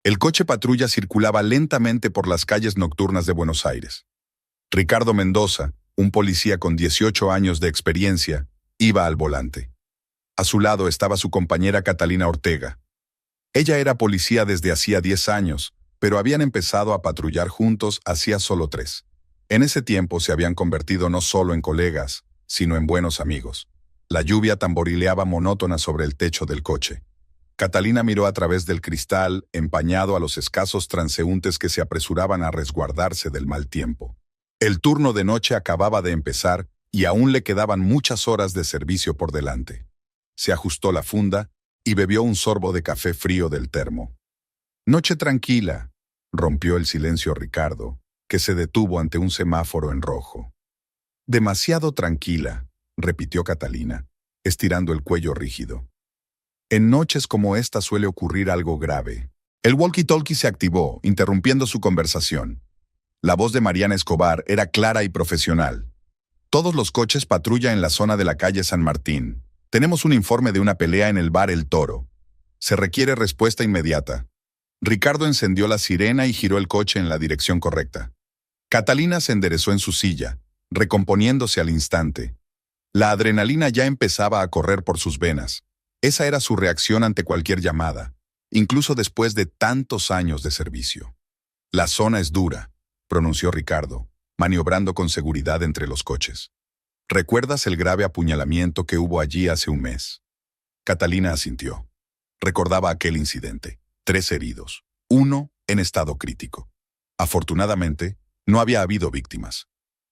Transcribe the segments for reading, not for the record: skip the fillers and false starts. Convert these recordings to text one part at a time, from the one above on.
El coche patrulla circulaba lentamente por las calles nocturnas de Buenos Aires. Ricardo Mendoza, un policía con 18 años de experiencia, iba al volante. A su lado estaba su compañera Catalina Ortega. Ella era policía desde hacía 10 años, pero habían empezado a patrullar juntos hacía solo 3. En ese tiempo se habían convertido no solo en colegas, sino en buenos amigos. La lluvia tamborileaba monótona sobre el techo del coche. Catalina miró a través del cristal, empañado a los escasos transeúntes que se apresuraban a resguardarse del mal tiempo. El turno de noche acababa de empezar y aún le quedaban muchas horas de servicio por delante. Se ajustó la funda y bebió un sorbo de café frío del termo. «Noche tranquila», rompió el silencio Ricardo, que se detuvo ante un semáforo en rojo. «Demasiado tranquila», repitió Catalina, estirando el cuello rígido. «En noches como esta suele ocurrir algo grave». El walkie-talkie se activó, interrumpiendo su conversación. La voz de Mariana Escobar era clara y profesional. «Todos los coches patrulla en la zona de la calle San Martín. Tenemos un informe de una pelea en el bar El Toro. Se requiere respuesta inmediata». Ricardo encendió la sirena y giró el coche en la dirección correcta. Catalina se enderezó en su silla, recomponiéndose al instante. La adrenalina ya empezaba a correr por sus venas. Esa era su reacción ante cualquier llamada, incluso después de tantos años de servicio. «La zona es dura», pronunció Ricardo, maniobrando con seguridad entre los coches. «¿Recuerdas el grave apuñalamiento que hubo allí hace un mes?» Catalina asintió. Recordaba aquel incidente. 3 heridos, 1 en estado crítico. Afortunadamente, no había habido víctimas.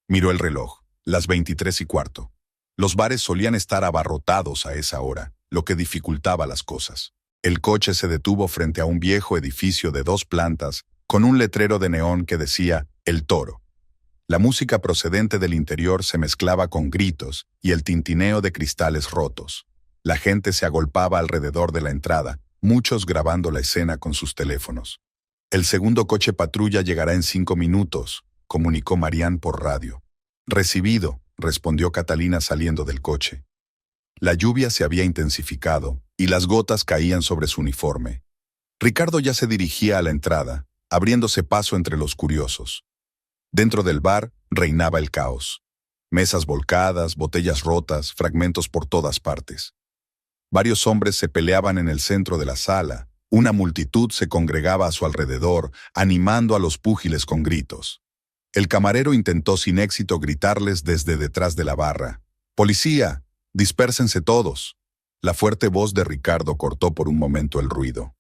Miró el reloj, las 23:15. Los bares solían estar abarrotados a esa hora, lo que dificultaba las cosas. El coche se detuvo frente a un viejo edificio de 2 plantas, con un letrero de neón que decía El Toro. La música procedente del interior se mezclaba con gritos y el tintineo de cristales rotos. La gente se agolpaba alrededor de la entrada, muchos grabando la escena con sus teléfonos. «El segundo coche patrulla llegará en 5 minutos», comunicó Marián por radio. «Recibido», respondió Catalina saliendo del coche. La lluvia se había intensificado y las gotas caían sobre su uniforme. Ricardo ya se dirigía a la entrada, abriéndose paso entre los curiosos. Dentro del bar reinaba el caos. Mesas volcadas, botellas rotas, fragmentos por todas partes. Varios hombres se peleaban en el centro de la sala. Una multitud se congregaba a su alrededor, animando a los púgiles con gritos. El camarero intentó sin éxito gritarles desde detrás de la barra. «¡Policía! ¡Dispérsense todos!». La fuerte voz de Ricardo cortó por un momento el ruido.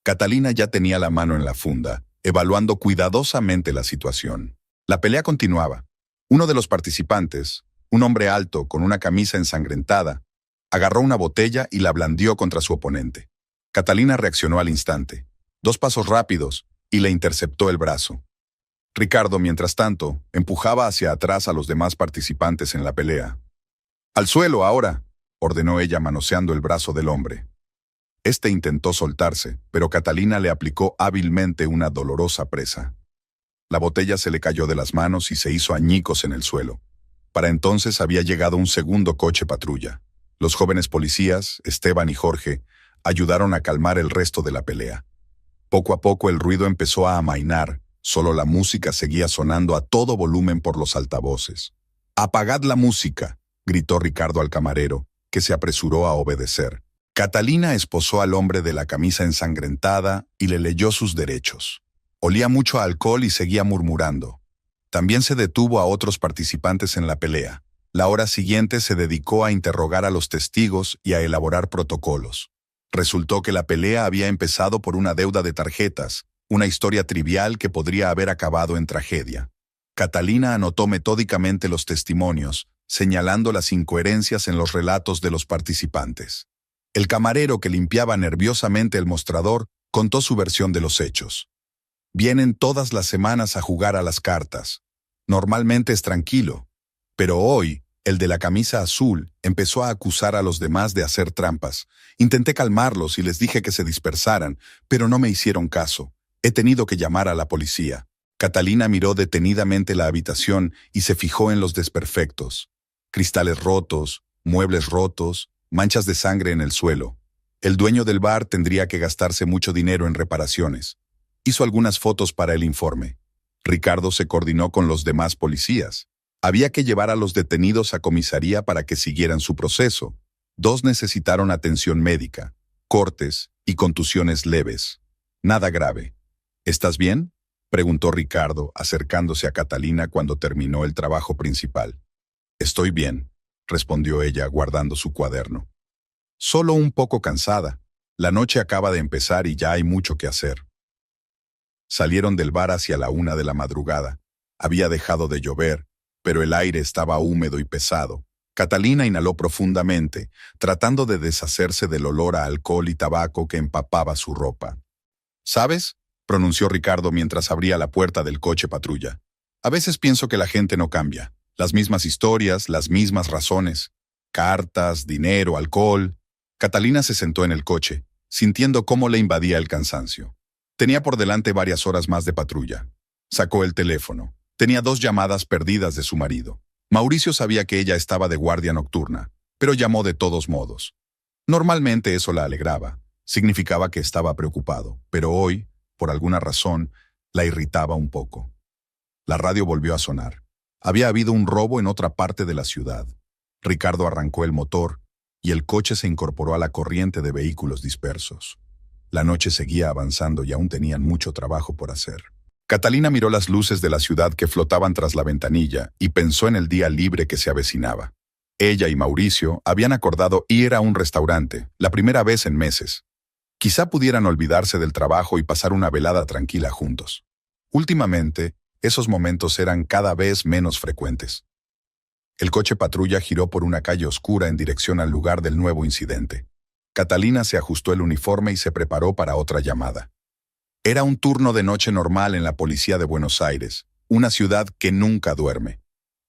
Catalina ya tenía la mano en la funda, evaluando cuidadosamente la situación. La pelea continuaba. Uno de los participantes, un hombre alto con una camisa ensangrentada, agarró una botella y la blandió contra su oponente. Catalina reaccionó al instante. 2 pasos rápidos y le interceptó el brazo. Ricardo, mientras tanto, empujaba hacia atrás a los demás participantes en la pelea. «¡Al suelo ahora!», ordenó ella manoseando el brazo del hombre. Este intentó soltarse, pero Catalina le aplicó hábilmente una dolorosa presa. La botella se le cayó de las manos y se hizo añicos en el suelo. Para entonces había llegado un segundo coche patrulla. Los jóvenes policías, Esteban y Jorge, ayudaron a calmar el resto de la pelea. Poco a poco el ruido empezó a amainar, solo la música seguía sonando a todo volumen por los altavoces. «¡Apagad la música!», gritó Ricardo al camarero, que se apresuró a obedecer. Catalina esposó al hombre de la camisa ensangrentada y le leyó sus derechos. Olía mucho a alcohol y seguía murmurando. También se detuvo a otros participantes en la pelea. La hora siguiente se dedicó a interrogar a los testigos y a elaborar protocolos. Resultó que la pelea había empezado por una deuda de tarjetas, una historia trivial que podría haber acabado en tragedia. Catalina anotó metódicamente los testimonios, señalando las incoherencias en los relatos de los participantes. El camarero que limpiaba nerviosamente el mostrador contó su versión de los hechos. «Vienen todas las semanas a jugar a las cartas. Normalmente es tranquilo. Pero hoy, el de la camisa azul empezó a acusar a los demás de hacer trampas. Intenté calmarlos y les dije que se dispersaran, pero no me hicieron caso. He tenido que llamar a la policía». Catalina miró detenidamente la habitación y se fijó en los desperfectos. Cristales rotos, muebles rotos, manchas de sangre en el suelo. El dueño del bar tendría que gastarse mucho dinero en reparaciones. Hizo algunas fotos para el informe. Ricardo se coordinó con los demás policías. Había que llevar a los detenidos a comisaría para que siguieran su proceso. 2 necesitaron atención médica, cortes y contusiones leves. Nada grave. ¿Estás bien?, preguntó Ricardo, acercándose a Catalina cuando terminó el trabajo principal. Estoy bien, respondió ella, guardando su cuaderno. Solo un poco cansada. La noche acaba de empezar y ya hay mucho que hacer. Salieron del bar hacia la 1 de la madrugada. Había dejado de llover, pero el aire estaba húmedo y pesado. Catalina inhaló profundamente, tratando de deshacerse del olor a alcohol y tabaco que empapaba su ropa. ¿Sabes?, pronunció Ricardo mientras abría la puerta del coche patrulla. A veces pienso que la gente no cambia. Las mismas historias, las mismas razones. Cartas, dinero, alcohol. Catalina se sentó en el coche, sintiendo cómo le invadía el cansancio. Tenía por delante varias horas más de patrulla. Sacó el teléfono. Tenía 2 llamadas perdidas de su marido. Mauricio sabía que ella estaba de guardia nocturna, pero llamó de todos modos. Normalmente eso la alegraba. Significaba que estaba preocupado, pero hoy, por alguna razón, la irritaba un poco. La radio volvió a sonar. Había habido un robo en otra parte de la ciudad. Ricardo arrancó el motor y el coche se incorporó a la corriente de vehículos dispersos. La noche seguía avanzando y aún tenían mucho trabajo por hacer. Catalina miró las luces de la ciudad que flotaban tras la ventanilla y pensó en el día libre que se avecinaba. Ella y Mauricio habían acordado ir a un restaurante, la primera vez en meses. Quizá pudieran olvidarse del trabajo y pasar una velada tranquila juntos. Últimamente, esos momentos eran cada vez menos frecuentes. El coche patrulla giró por una calle oscura en dirección al lugar del nuevo incidente. Catalina se ajustó el uniforme y se preparó para otra llamada. Era un turno de noche normal en la policía de Buenos Aires, una ciudad que nunca duerme.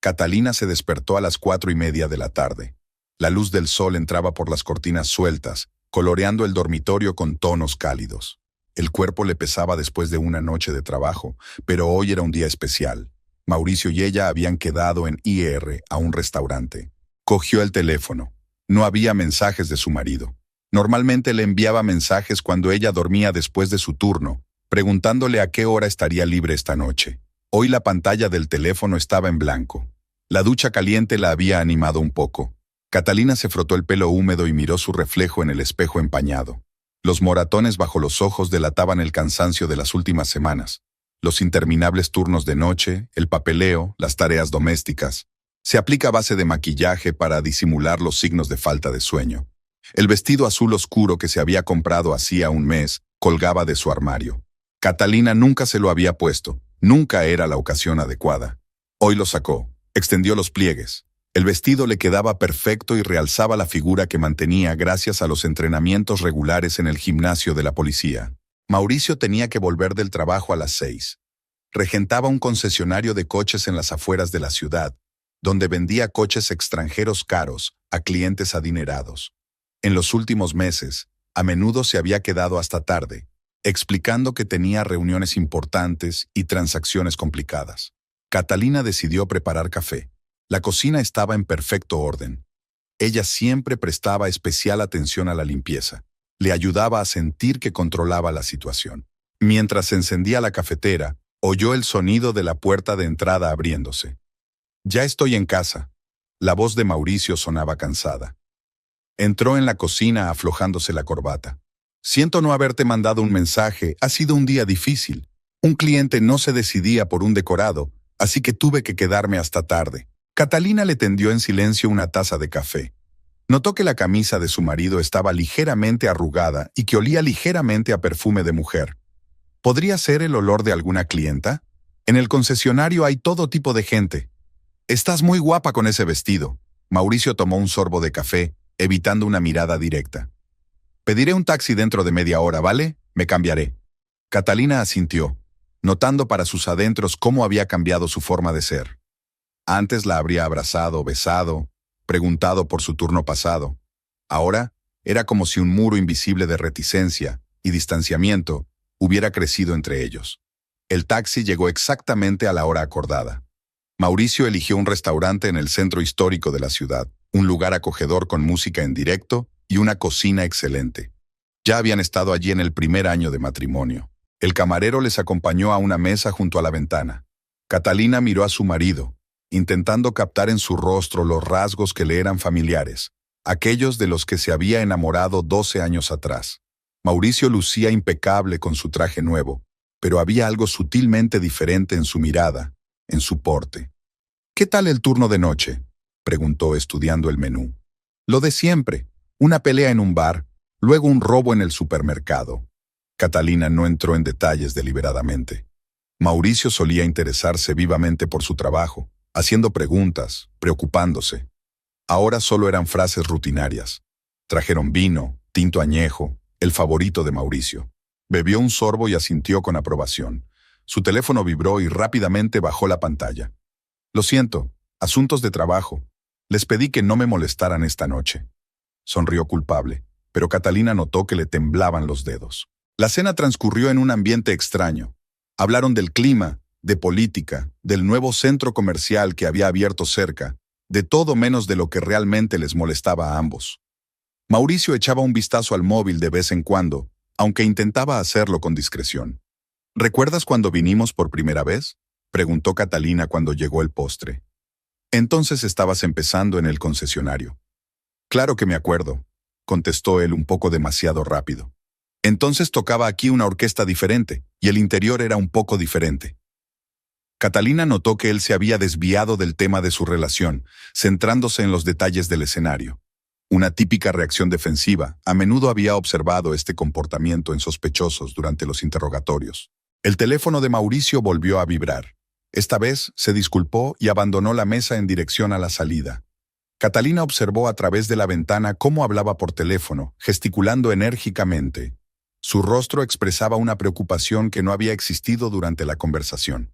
Catalina se despertó a las 4:30 de la tarde. La luz del sol entraba por las cortinas sueltas, coloreando el dormitorio con tonos cálidos. El cuerpo le pesaba después de una noche de trabajo, pero hoy era un día especial. Mauricio y ella habían quedado en IR a un restaurante. Cogió el teléfono. No había mensajes de su marido. Normalmente le enviaba mensajes cuando ella dormía después de su turno, preguntándole a qué hora estaría libre esta noche. Hoy la pantalla del teléfono estaba en blanco. La ducha caliente la había animado un poco. Catalina se frotó el pelo húmedo y miró su reflejo en el espejo empañado. Los moratones bajo los ojos delataban el cansancio de las últimas semanas. Los interminables turnos de noche, el papeleo, las tareas domésticas. Se aplica a base de maquillaje para disimular los signos de falta de sueño. El vestido azul oscuro que se había comprado hacía un mes colgaba de su armario. Catalina nunca se lo había puesto, nunca era la ocasión adecuada. Hoy lo sacó, extendió los pliegues. El vestido le quedaba perfecto y realzaba la figura que mantenía gracias a los entrenamientos regulares en el gimnasio de la policía. Mauricio tenía que volver del trabajo a las 6. Regentaba un concesionario de coches en las afueras de la ciudad, donde vendía coches extranjeros caros a clientes adinerados. En los últimos meses, a menudo se había quedado hasta tarde, explicando que tenía reuniones importantes y transacciones complicadas. Catalina decidió preparar café. La cocina estaba en perfecto orden. Ella siempre prestaba especial atención a la limpieza. Le ayudaba a sentir que controlaba la situación. Mientras encendía la cafetera, oyó el sonido de la puerta de entrada abriéndose. «Ya estoy en casa». La voz de Mauricio sonaba cansada. Entró en la cocina aflojándose la corbata. «Siento no haberte mandado un mensaje, ha sido un día difícil. Un cliente no se decidía por un decorado, así que tuve que quedarme hasta tarde». Catalina le tendió en silencio una taza de café. Notó que la camisa de su marido estaba ligeramente arrugada y que olía ligeramente a perfume de mujer. ¿Podría ser el olor de alguna clienta? En el concesionario hay todo tipo de gente. «Estás muy guapa con ese vestido». Mauricio tomó un sorbo de café, evitando una mirada directa. «Pediré un taxi dentro de media hora, ¿vale? Me cambiaré». Catalina asintió, notando para sus adentros cómo había cambiado su forma de ser. Antes la habría abrazado, besado, preguntado por su turno pasado. Ahora era como si un muro invisible de reticencia y distanciamiento hubiera crecido entre ellos. El taxi llegó exactamente a la hora acordada. Mauricio eligió un restaurante en el centro histórico de la ciudad, un lugar acogedor con música en directo y una cocina excelente. Ya habían estado allí en el primer año de matrimonio. El camarero les acompañó a una mesa junto a la ventana. Catalina miró a su marido, intentando captar en su rostro los rasgos que le eran familiares, aquellos de los que se había enamorado 12 años atrás. Mauricio lucía impecable con su traje nuevo, pero había algo sutilmente diferente en su mirada, en su porte. «¿Qué tal el turno de noche?», preguntó estudiando el menú. «Lo de siempre, una pelea en un bar, luego un robo en el supermercado». Catalina no entró en detalles deliberadamente. Mauricio solía interesarse vivamente por su trabajo, haciendo preguntas, preocupándose. Ahora solo eran frases rutinarias. Trajeron vino, tinto añejo, el favorito de Mauricio. Bebió un sorbo y asintió con aprobación. Su teléfono vibró y rápidamente bajó la pantalla. «Lo siento, asuntos de trabajo. Les pedí que no me molestaran esta noche». Sonrió culpable, pero Catalina notó que le temblaban los dedos. La cena transcurrió en un ambiente extraño. Hablaron del clima, de política, del nuevo centro comercial que había abierto cerca, de todo menos de lo que realmente les molestaba a ambos. Mauricio echaba un vistazo al móvil de vez en cuando, aunque intentaba hacerlo con discreción. «¿Recuerdas cuando vinimos por primera vez?», preguntó Catalina cuando llegó el postre. «Entonces estabas empezando en el concesionario». «Claro que me acuerdo», contestó él un poco demasiado rápido. «Entonces tocaba aquí una orquesta diferente, y el interior era un poco diferente». Catalina notó que él se había desviado del tema de su relación, centrándose en los detalles del escenario. Una típica reacción defensiva, a menudo había observado este comportamiento en sospechosos durante los interrogatorios. El teléfono de Mauricio volvió a vibrar. Esta vez se disculpó y abandonó la mesa en dirección a la salida. Catalina observó a través de la ventana cómo hablaba por teléfono, gesticulando enérgicamente. Su rostro expresaba una preocupación que no había existido durante la conversación.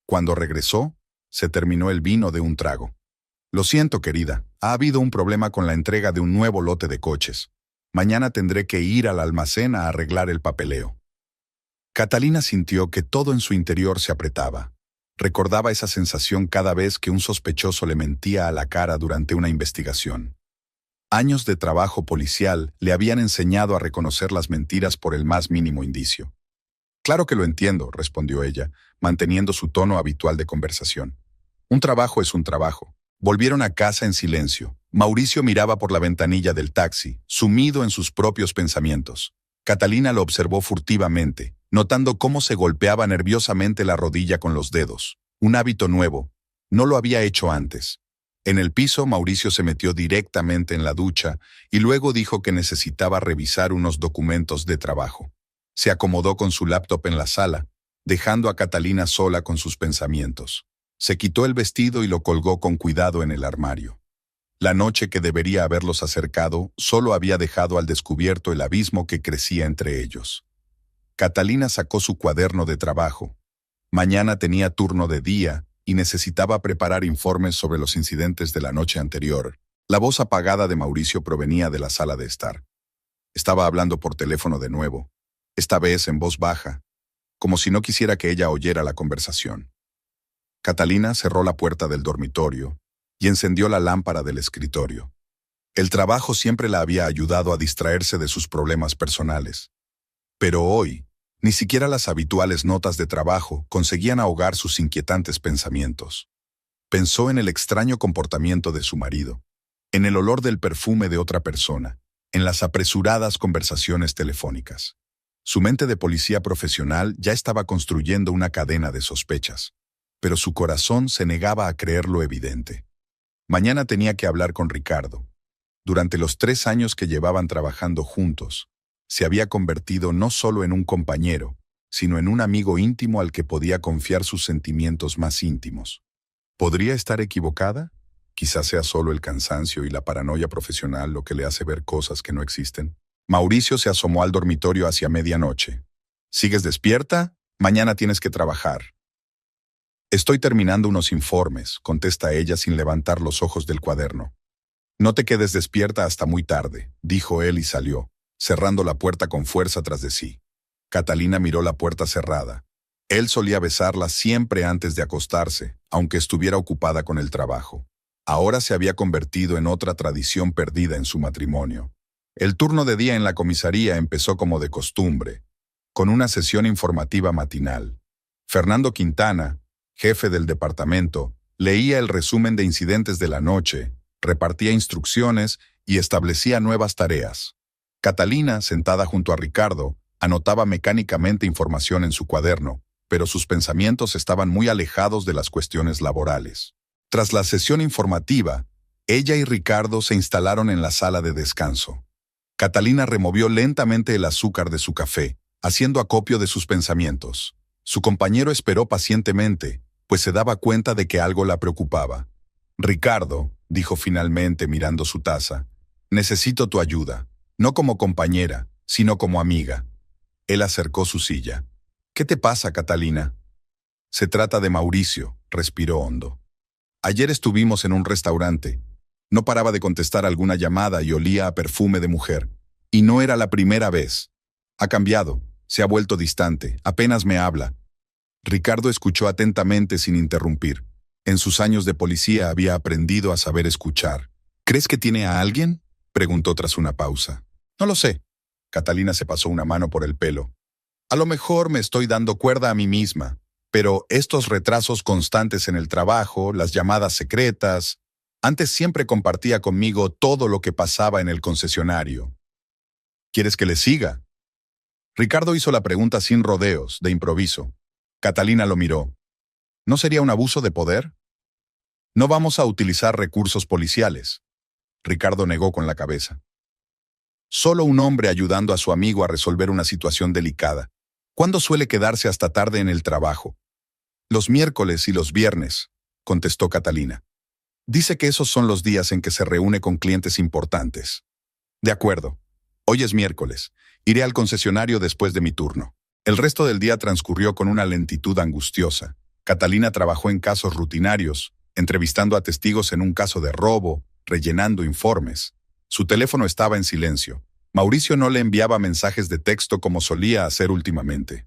Cuando regresó, se terminó el vino de un trago. «Lo siento, querida, ha habido un problema con la entrega de un nuevo lote de coches. Mañana tendré que ir al almacén a arreglar el papeleo». Catalina sintió que todo en su interior se apretaba. Recordaba esa sensación cada vez que un sospechoso le mentía a la cara durante una investigación. Años de trabajo policial le habían enseñado a reconocer las mentiras por el más mínimo indicio. «Claro que lo entiendo», respondió ella, manteniendo su tono habitual de conversación. «Un trabajo es un trabajo». Volvieron a casa en silencio. Mauricio miraba por la ventanilla del taxi, sumido en sus propios pensamientos. Catalina lo observó furtivamente, notando cómo se golpeaba nerviosamente la rodilla con los dedos. Un hábito nuevo. No lo había hecho antes. En el piso, Mauricio se metió directamente en la ducha y luego dijo que necesitaba revisar unos documentos de trabajo. Se acomodó con su laptop en la sala, dejando a Catalina sola con sus pensamientos. Se quitó el vestido y lo colgó con cuidado en el armario. La noche que debería haberlos acercado solo había dejado al descubierto el abismo que crecía entre ellos. Catalina sacó su cuaderno de trabajo. Mañana tenía turno de día y necesitaba preparar informes sobre los incidentes de la noche anterior. La voz apagada de Mauricio provenía de la sala de estar. Estaba hablando por teléfono de nuevo, esta vez en voz baja, como si no quisiera que ella oyera la conversación. Catalina cerró la puerta del dormitorio y encendió la lámpara del escritorio. El trabajo siempre la había ayudado a distraerse de sus problemas personales. Pero hoy, ni siquiera las habituales notas de trabajo conseguían ahogar sus inquietantes pensamientos. Pensó en el extraño comportamiento de su marido, en el olor del perfume de otra persona, en las apresuradas conversaciones telefónicas. Su mente de policía profesional ya estaba construyendo una cadena de sospechas, pero su corazón se negaba a creer lo evidente. Mañana tenía que hablar con Ricardo. Durante los 3 años que llevaban trabajando juntos, se había convertido no solo en un compañero, sino en un amigo íntimo al que podía confiar sus sentimientos más íntimos. ¿Podría estar equivocada? Quizás sea solo el cansancio y la paranoia profesional lo que le hace ver cosas que no existen. Mauricio se asomó al dormitorio hacia medianoche. ¿Sigues despierta? Mañana tienes que trabajar. Estoy terminando unos informes, contesta ella sin levantar los ojos del cuaderno. No te quedes despierta hasta muy tarde, dijo él y salió, cerrando la puerta con fuerza tras de sí. Catalina miró la puerta cerrada. Él solía besarla siempre antes de acostarse, aunque estuviera ocupada con el trabajo. Ahora se había convertido en otra tradición perdida en su matrimonio. El turno de día en la comisaría empezó como de costumbre. con una sesión informativa matinal. Fernando Quintana, jefe del departamento, leía el resumen de incidentes de la noche, repartía instrucciones y establecía nuevas tareas. Catalina, sentada junto a Ricardo, anotaba mecánicamente información en su cuaderno, pero sus pensamientos estaban muy alejados de las cuestiones laborales. Tras la sesión informativa, ella y Ricardo se instalaron en la sala de descanso. Catalina removió lentamente el azúcar de su café, haciendo acopio de sus pensamientos. Su compañero esperó pacientemente, pues se daba cuenta de que algo la preocupaba. «Ricardo», dijo finalmente mirando su taza, «necesito tu ayuda, no como compañera, sino como amiga». Él acercó su silla. «¿Qué te pasa, Catalina?» «Se trata de Mauricio», respiró hondo. «Ayer estuvimos en un restaurante. No paraba de contestar alguna llamada y olía a perfume de mujer. Y no era la primera vez. Ha cambiado, se ha vuelto distante, apenas me habla». Ricardo escuchó atentamente sin interrumpir. En sus años de policía había aprendido a saber escuchar. «¿Crees que tiene a alguien?», preguntó tras una pausa. «No lo sé». Catalina se pasó una mano por el pelo. «A lo mejor me estoy dando cuerda a mí misma, pero estos retrasos constantes en el trabajo, las llamadas secretas. Antes siempre compartía conmigo todo lo que pasaba en el concesionario». «¿Quieres que le siga?». Ricardo hizo la pregunta sin rodeos, de improviso. Catalina lo miró. ¿No sería un abuso de poder? «No vamos a utilizar recursos policiales». Ricardo negó con la cabeza. «Solo un hombre ayudando a su amigo a resolver una situación delicada. ¿Cuándo suele quedarse hasta tarde en el trabajo?» «Los miércoles y los viernes», contestó Catalina. «Dice que esos son los días en que se reúne con clientes importantes». «De acuerdo. Hoy es miércoles. Iré al concesionario después de mi turno». El resto del día transcurrió con una lentitud angustiosa. Catalina trabajó en casos rutinarios, entrevistando a testigos en un caso de robo, rellenando informes. Su teléfono estaba en silencio. Mauricio no le enviaba mensajes de texto como solía hacer últimamente.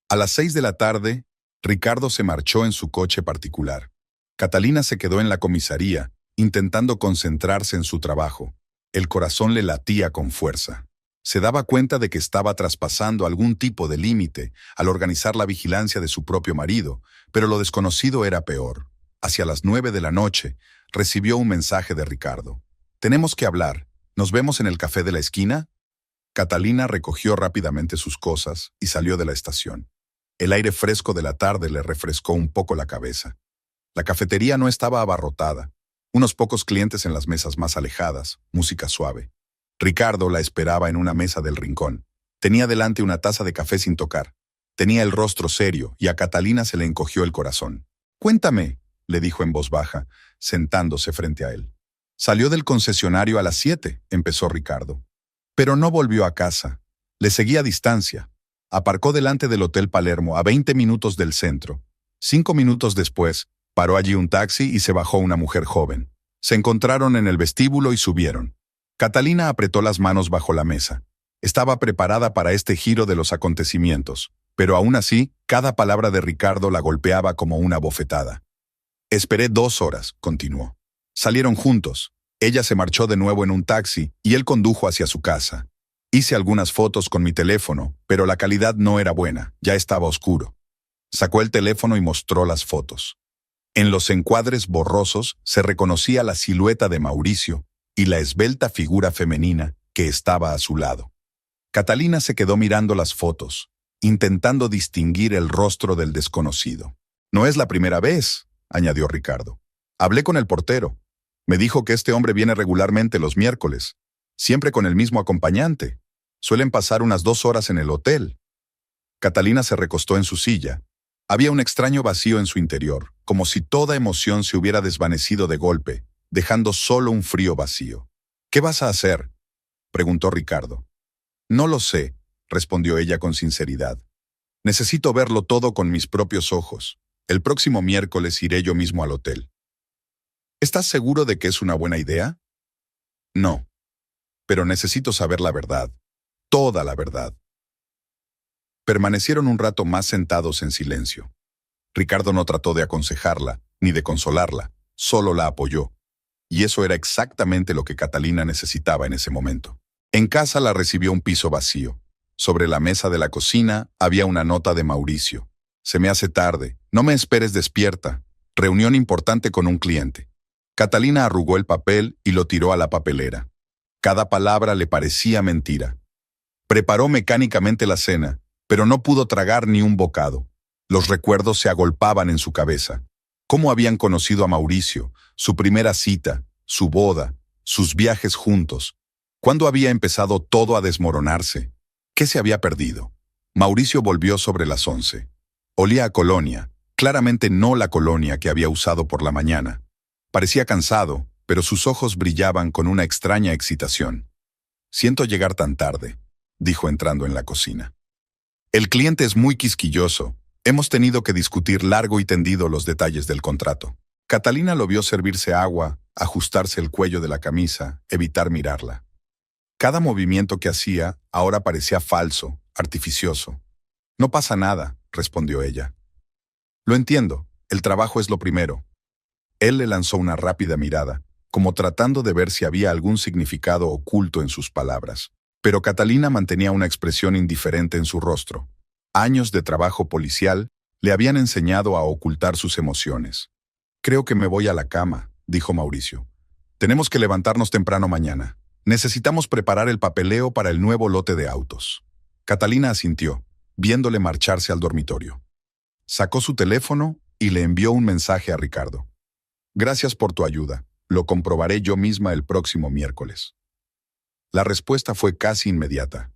A las 6 de la tarde, Ricardo se marchó en su coche particular. Catalina se quedó en la comisaría, intentando concentrarse en su trabajo. El corazón le latía con fuerza. Se daba cuenta de que estaba traspasando algún tipo de límite al organizar la vigilancia de su propio marido, pero lo desconocido era peor. Hacia las 9 de la noche, recibió un mensaje de Ricardo. «Tenemos que hablar. ¿Nos vemos en el café de la esquina?». Catalina recogió rápidamente sus cosas y salió de la estación. El aire fresco de la tarde le refrescó un poco la cabeza. La cafetería no estaba abarrotada. Unos pocos clientes en las mesas más alejadas, música suave. Ricardo la esperaba en una mesa del rincón. Tenía delante una taza de café sin tocar. Tenía el rostro serio y a Catalina se le encogió el corazón. «Cuéntame», le dijo en voz baja, sentándose frente a él. «Salió del concesionario a las 7», empezó Ricardo. «Pero no volvió a casa. Le seguía a distancia. Aparcó delante del Hotel Palermo, a 20 minutos del centro. 5 minutos después, paró allí un taxi y se bajó una mujer joven. Se encontraron en el vestíbulo y subieron. Catalina apretó las manos bajo la mesa. Estaba preparada para este giro de los acontecimientos, pero aún así, cada palabra de Ricardo la golpeaba como una bofetada. «Esperé 2 horas», continuó. «Salieron juntos. Ella se marchó de nuevo en un taxi y él condujo hacia su casa. Hice algunas fotos con mi teléfono, pero la calidad no era buena, ya estaba oscuro». Sacó el teléfono y mostró las fotos. En los encuadres borrosos se reconocía la silueta de Mauricio y la esbelta figura femenina que estaba a su lado. Catalina se quedó mirando las fotos, intentando distinguir el rostro del desconocido. «No es la primera vez», añadió Ricardo. «Hablé con el portero. Me dijo que este hombre viene regularmente los miércoles, siempre con el mismo acompañante. Suelen pasar unas 2 horas en el hotel». Catalina se recostó en su silla. Había un extraño vacío en su interior, como si toda emoción se hubiera desvanecido de golpe, dejando solo un frío vacío. «¿Qué vas a hacer?», preguntó Ricardo. «No lo sé», respondió ella con sinceridad. «Necesito verlo todo con mis propios ojos. El próximo miércoles iré yo mismo al hotel». «¿Estás seguro de que es una buena idea?». «No. Pero necesito saber la verdad. Toda la verdad». Permanecieron un rato más sentados en silencio. Ricardo no trató de aconsejarla, ni de consolarla, solo la apoyó. Y eso era exactamente lo que Catalina necesitaba en ese momento. En casa la recibió un piso vacío. Sobre la mesa de la cocina había una nota de Mauricio. Se me hace tarde, no me esperes despierta. Reunión importante con un cliente. Catalina arrugó el papel y lo tiró a la papelera. Cada palabra le parecía mentira. Preparó mecánicamente la cena, pero no pudo tragar ni un bocado. Los recuerdos se agolpaban en su cabeza. Cómo habían conocido a Mauricio, su primera cita, su boda, sus viajes juntos. ¿Cuándo había empezado todo a desmoronarse? ¿Qué se había perdido? Mauricio volvió sobre las 11. Olía a colonia, claramente no la colonia que había usado por la mañana. Parecía cansado, pero sus ojos brillaban con una extraña excitación. «Siento llegar tan tarde», dijo entrando en la cocina. «El cliente es muy quisquilloso. Hemos tenido que discutir largo y tendido los detalles del contrato». Catalina lo vio servirse agua, ajustarse el cuello de la camisa, evitar mirarla. Cada movimiento que hacía ahora parecía falso, artificioso. «No pasa nada», respondió ella. «Lo entiendo, el trabajo es lo primero». Él le lanzó una rápida mirada, como tratando de ver si había algún significado oculto en sus palabras. Pero Catalina mantenía una expresión indiferente en su rostro. Años de trabajo policial le habían enseñado a ocultar sus emociones. «Creo que me voy a la cama», dijo Mauricio. «Tenemos que levantarnos temprano mañana. Necesitamos preparar el papeleo para el nuevo lote de autos». Catalina asintió, viéndole marcharse al dormitorio. Sacó su teléfono y le envió un mensaje a Ricardo. «Gracias por tu ayuda. Lo comprobaré yo misma el próximo miércoles». La respuesta fue casi inmediata.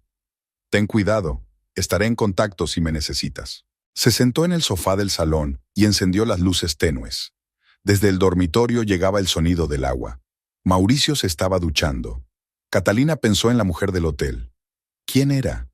«Ten cuidado. Estaré en contacto si me necesitas». Se sentó en el sofá del salón y encendió las luces tenues. Desde el dormitorio llegaba el sonido del agua. Mauricio se estaba duchando. Catalina pensó en la mujer del hotel. ¿Quién era?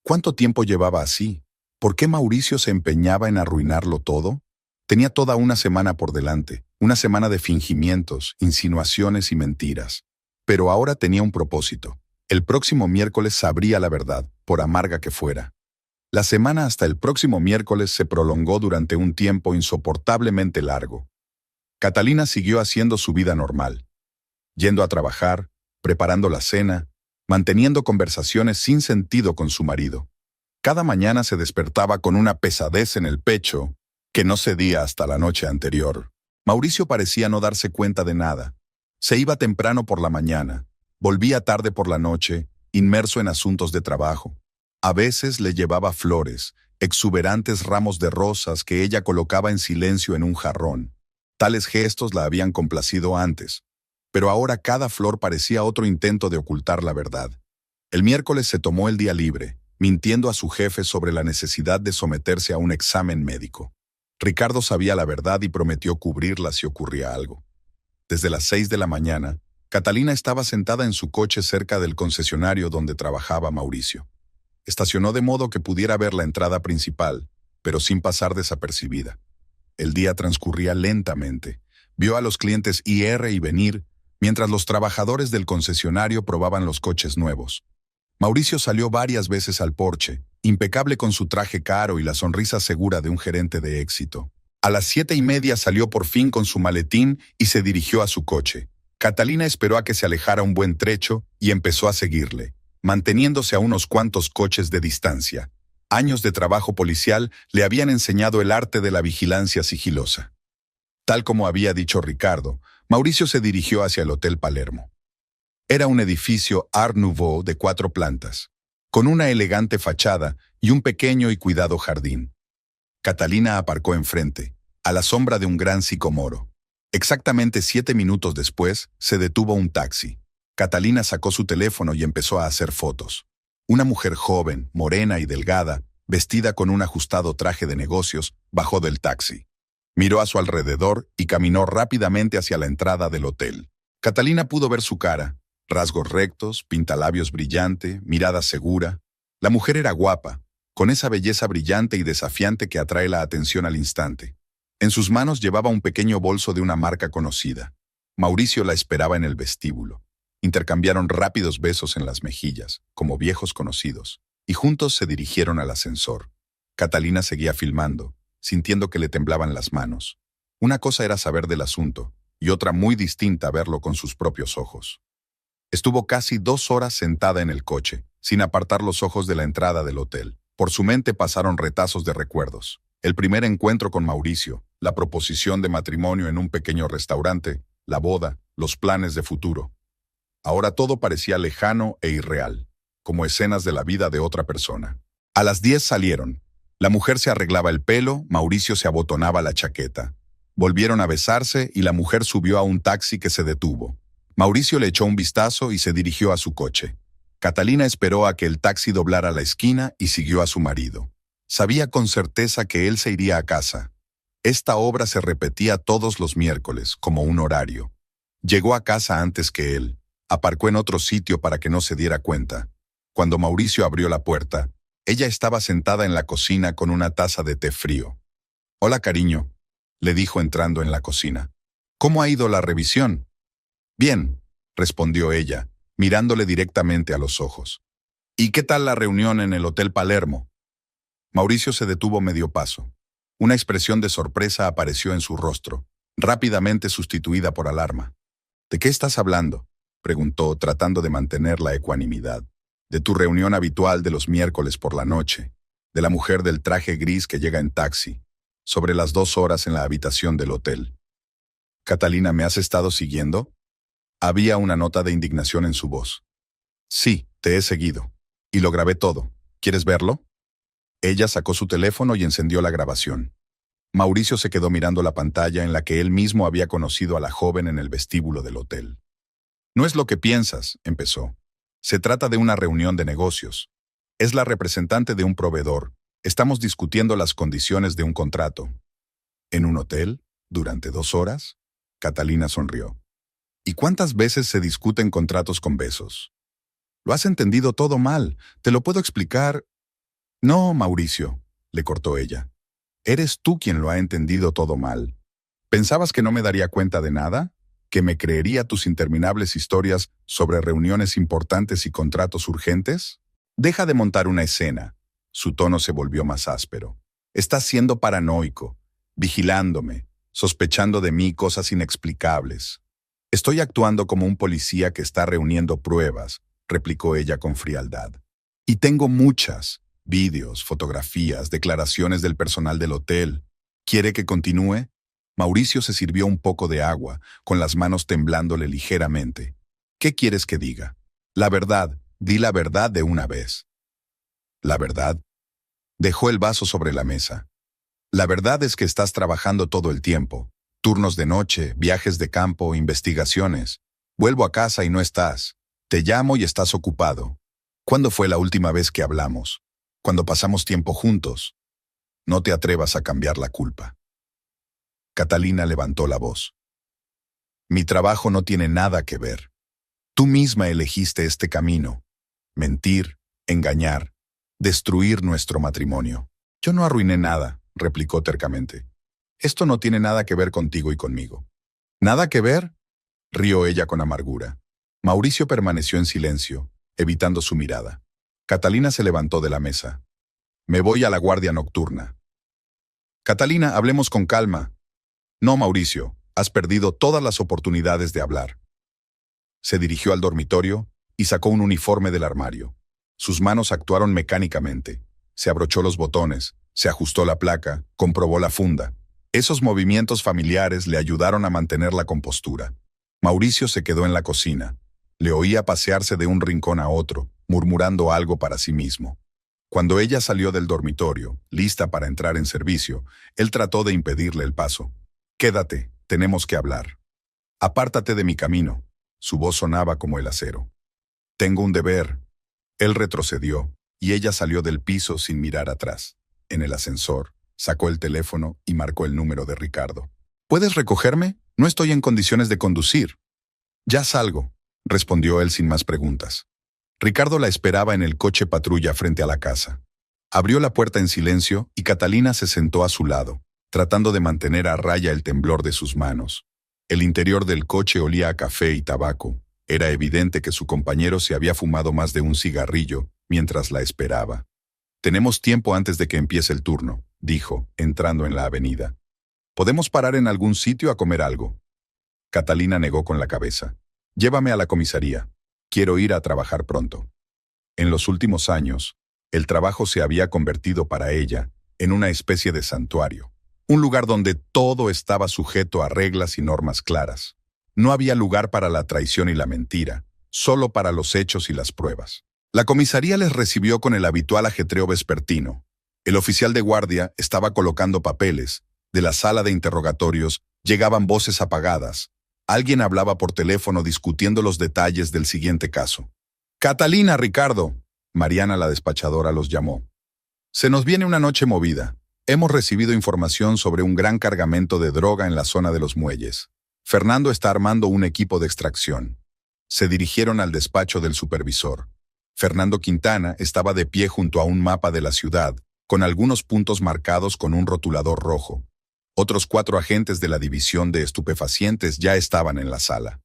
¿Cuánto tiempo llevaba así? ¿Por qué Mauricio se empeñaba en arruinarlo todo? Tenía toda una semana por delante, una semana de fingimientos, insinuaciones y mentiras. Pero ahora tenía un propósito. El próximo miércoles sabría la verdad, por amarga que fuera. La semana hasta el próximo miércoles se prolongó durante un tiempo insoportablemente largo. Catalina siguió haciendo su vida normal, yendo a trabajar, preparando la cena, manteniendo conversaciones sin sentido con su marido. Cada mañana se despertaba con una pesadez en el pecho que no cedía hasta la noche anterior. Mauricio parecía no darse cuenta de nada. Se iba temprano por la mañana, volvía tarde por la noche, inmerso en asuntos de trabajo. A veces le llevaba flores, exuberantes ramos de rosas que ella colocaba en silencio en un jarrón. Tales gestos la habían complacido antes, pero ahora cada flor parecía otro intento de ocultar la verdad. El miércoles se tomó el día libre, mintiendo a su jefe sobre la necesidad de someterse a un examen médico. Ricardo sabía la verdad y prometió cubrirla si ocurría algo. Desde las 6 de la mañana, Catalina estaba sentada en su coche cerca del concesionario donde trabajaba Mauricio. Estacionó de modo que pudiera ver la entrada principal, pero sin pasar desapercibida. El día transcurría lentamente. Vio a los clientes ir y venir, mientras los trabajadores del concesionario probaban los coches nuevos. Mauricio salió varias veces al porche, impecable con su traje caro y la sonrisa segura de un gerente de éxito. A las 7:30 salió por fin con su maletín y se dirigió a su coche. Catalina esperó a que se alejara un buen trecho y empezó a seguirle, manteniéndose a unos cuantos coches de distancia. Años de trabajo policial le habían enseñado el arte de la vigilancia sigilosa. Tal como había dicho Ricardo, Mauricio se dirigió hacia el Hotel Palermo. Era un edificio Art Nouveau de 4 plantas, con una elegante fachada y un pequeño y cuidado jardín. Catalina aparcó enfrente, a la sombra de un gran sicomoro. Exactamente 7 minutos después, se detuvo un taxi. Catalina sacó su teléfono y empezó a hacer fotos. Una mujer joven, morena y delgada, vestida con un ajustado traje de negocios, bajó del taxi. Miró a su alrededor y caminó rápidamente hacia la entrada del hotel. Catalina pudo ver su cara, rasgos rectos, pintalabios brillante, mirada segura. La mujer era guapa, con esa belleza brillante y desafiante que atrae la atención al instante. En sus manos llevaba un pequeño bolso de una marca conocida. Mauricio la esperaba en el vestíbulo. Intercambiaron rápidos besos en las mejillas, como viejos conocidos, y juntos se dirigieron al ascensor. Catalina seguía filmando, sintiendo que le temblaban las manos. Una cosa era saber del asunto, y otra muy distinta verlo con sus propios ojos. Estuvo casi 2 horas sentada en el coche, sin apartar los ojos de la entrada del hotel. Por su mente pasaron retazos de recuerdos. El primer encuentro con Mauricio, la proposición de matrimonio en un pequeño restaurante, la boda, los planes de futuro. Ahora todo parecía lejano e irreal, como escenas de la vida de otra persona. A las 10 salieron. La mujer se arreglaba el pelo, Mauricio se abotonaba la chaqueta. Volvieron a besarse y la mujer subió a un taxi que se detuvo. Mauricio le echó un vistazo y se dirigió a su coche. Catalina esperó a que el taxi doblara la esquina y siguió a su marido. Sabía con certeza que él se iría a casa. Esta obra se repetía todos los miércoles, como un horario. Llegó a casa antes que él. Aparcó en otro sitio para que no se diera cuenta. Cuando Mauricio abrió la puerta, ella estaba sentada en la cocina con una taza de té frío. «Hola, cariño», le dijo entrando en la cocina. «¿Cómo ha ido la revisión?» «Bien», respondió ella, mirándole directamente a los ojos. «¿Y qué tal la reunión en el Hotel Palermo?» Mauricio se detuvo medio paso. Una expresión de sorpresa apareció en su rostro, rápidamente sustituida por alarma. «¿De qué estás hablando?», preguntó, tratando de mantener la ecuanimidad. «De tu reunión habitual de los miércoles por la noche, de la mujer del traje gris que llega en taxi, sobre las 2 horas en la habitación del hotel». «Catalina, ¿me has estado siguiendo?» Había una nota de indignación en su voz. «Sí, te he seguido. Y lo grabé todo. ¿Quieres verlo?» Ella sacó su teléfono y encendió la grabación. Mauricio se quedó mirando la pantalla en la que él mismo había conocido a la joven en el vestíbulo del hotel. «No es lo que piensas», empezó. «Se trata de una reunión de negocios. Es la representante de un proveedor. Estamos discutiendo las condiciones de un contrato». «¿En un hotel? ¿Durante 2 horas?» Catalina sonrió. «¿Y cuántas veces se discuten contratos con besos?» «Lo has entendido todo mal. Te lo puedo explicar». «No, Mauricio», le cortó ella. «Eres tú quien lo ha entendido todo mal. ¿Pensabas que no me daría cuenta de nada? ¿Que me creería tus interminables historias sobre reuniones importantes y contratos urgentes? Deja de montar una escena». Su tono se volvió más áspero. «Estás siendo paranoico, vigilándome, sospechando de mí cosas inexplicables». «Estoy actuando como un policía que está reuniendo pruebas», replicó ella con frialdad. «Y tengo muchas. Vídeos, fotografías, declaraciones del personal del hotel. ¿Quiere que continúe?» Mauricio se sirvió un poco de agua, con las manos temblándole ligeramente. «¿Qué quieres que diga?» «La verdad. Di la verdad de una vez». «¿La verdad?» Dejó el vaso sobre la mesa. «La verdad es que estás trabajando todo el tiempo. Turnos de noche, viajes de campo, investigaciones. Vuelvo a casa y no estás. Te llamo y estás ocupado. ¿Cuándo fue la última vez que hablamos? Cuando pasamos tiempo juntos. No te atrevas a cambiar la culpa». Catalina levantó la voz. «Mi trabajo no tiene nada que ver. Tú misma elegiste este camino. Mentir, engañar, destruir nuestro matrimonio». «Yo no arruiné nada», replicó tercamente. «Esto no tiene nada que ver contigo y conmigo». «¿Nada que ver?», rió ella con amargura. Mauricio permaneció en silencio, evitando su mirada. Catalina se levantó de la mesa. «Me voy a la guardia nocturna». «Catalina, hablemos con calma». «No, Mauricio, has perdido todas las oportunidades de hablar». Se dirigió al dormitorio y sacó un uniforme del armario. Sus manos actuaron mecánicamente. Se abrochó los botones, se ajustó la placa, comprobó la funda. Esos movimientos familiares le ayudaron a mantener la compostura. Mauricio se quedó en la cocina. Le oía pasearse de un rincón a otro, murmurando algo para sí mismo. Cuando ella salió del dormitorio, lista para entrar en servicio, él trató de impedirle el paso. «Quédate, tenemos que hablar». «Apártate de mi camino». Su voz sonaba como el acero. «Tengo un deber». Él retrocedió, y ella salió del piso sin mirar atrás. En el ascensor, sacó el teléfono y marcó el número de Ricardo. «¿Puedes recogerme? No estoy en condiciones de conducir». «Ya salgo», respondió él sin más preguntas. Ricardo la esperaba en el coche patrulla frente a la casa. Abrió la puerta en silencio y Catalina se sentó a su lado, tratando de mantener a raya el temblor de sus manos. El interior del coche olía a café y tabaco. Era evidente que su compañero se había fumado más de un cigarrillo mientras la esperaba. «Tenemos tiempo antes de que empiece el turno», dijo, entrando en la avenida. «¿Podemos parar en algún sitio a comer algo?» Catalina negó con la cabeza. «Llévame a la comisaría. Quiero ir a trabajar pronto». En los últimos años, el trabajo se había convertido para ella en una especie de santuario, un lugar donde todo estaba sujeto a reglas y normas claras. No había lugar para la traición y la mentira, solo para los hechos y las pruebas. La comisaría les recibió con el habitual ajetreo vespertino. El oficial de guardia estaba colocando papeles. De la sala de interrogatorios llegaban voces apagadas. Alguien hablaba por teléfono discutiendo los detalles del siguiente caso. «Catalina, Ricardo», Mariana la despachadora los llamó. «Se nos viene una noche movida. Hemos recibido información sobre un gran cargamento de droga en la zona de los muelles. Fernando está armando un equipo de extracción». Se dirigieron al despacho del supervisor. Fernando Quintana estaba de pie junto a un mapa de la ciudad, con algunos puntos marcados con un rotulador rojo. Otros 4 agentes de la división de estupefacientes ya estaban en la sala.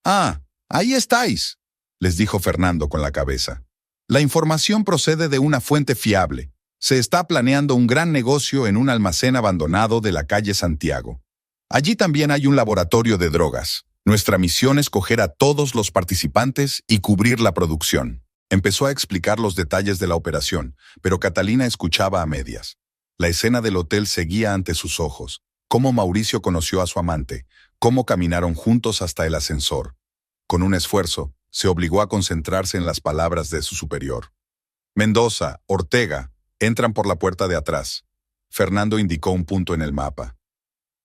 «Ah, ahí estáis», les dijo Fernando con la cabeza. «La información procede de una fuente fiable. Se está planeando un gran negocio en un almacén abandonado de la calle Santiago. Allí también hay un laboratorio de drogas. Nuestra misión es coger a todos los participantes y cubrir la producción». Empezó a explicar los detalles de la operación, pero Catalina escuchaba a medias. La escena del hotel seguía ante sus ojos. Cómo Mauricio conoció a su amante, cómo caminaron juntos hasta el ascensor. Con un esfuerzo, se obligó a concentrarse en las palabras de su superior. «Mendoza, Ortega, entran por la puerta de atrás». Fernando indicó un punto en el mapa.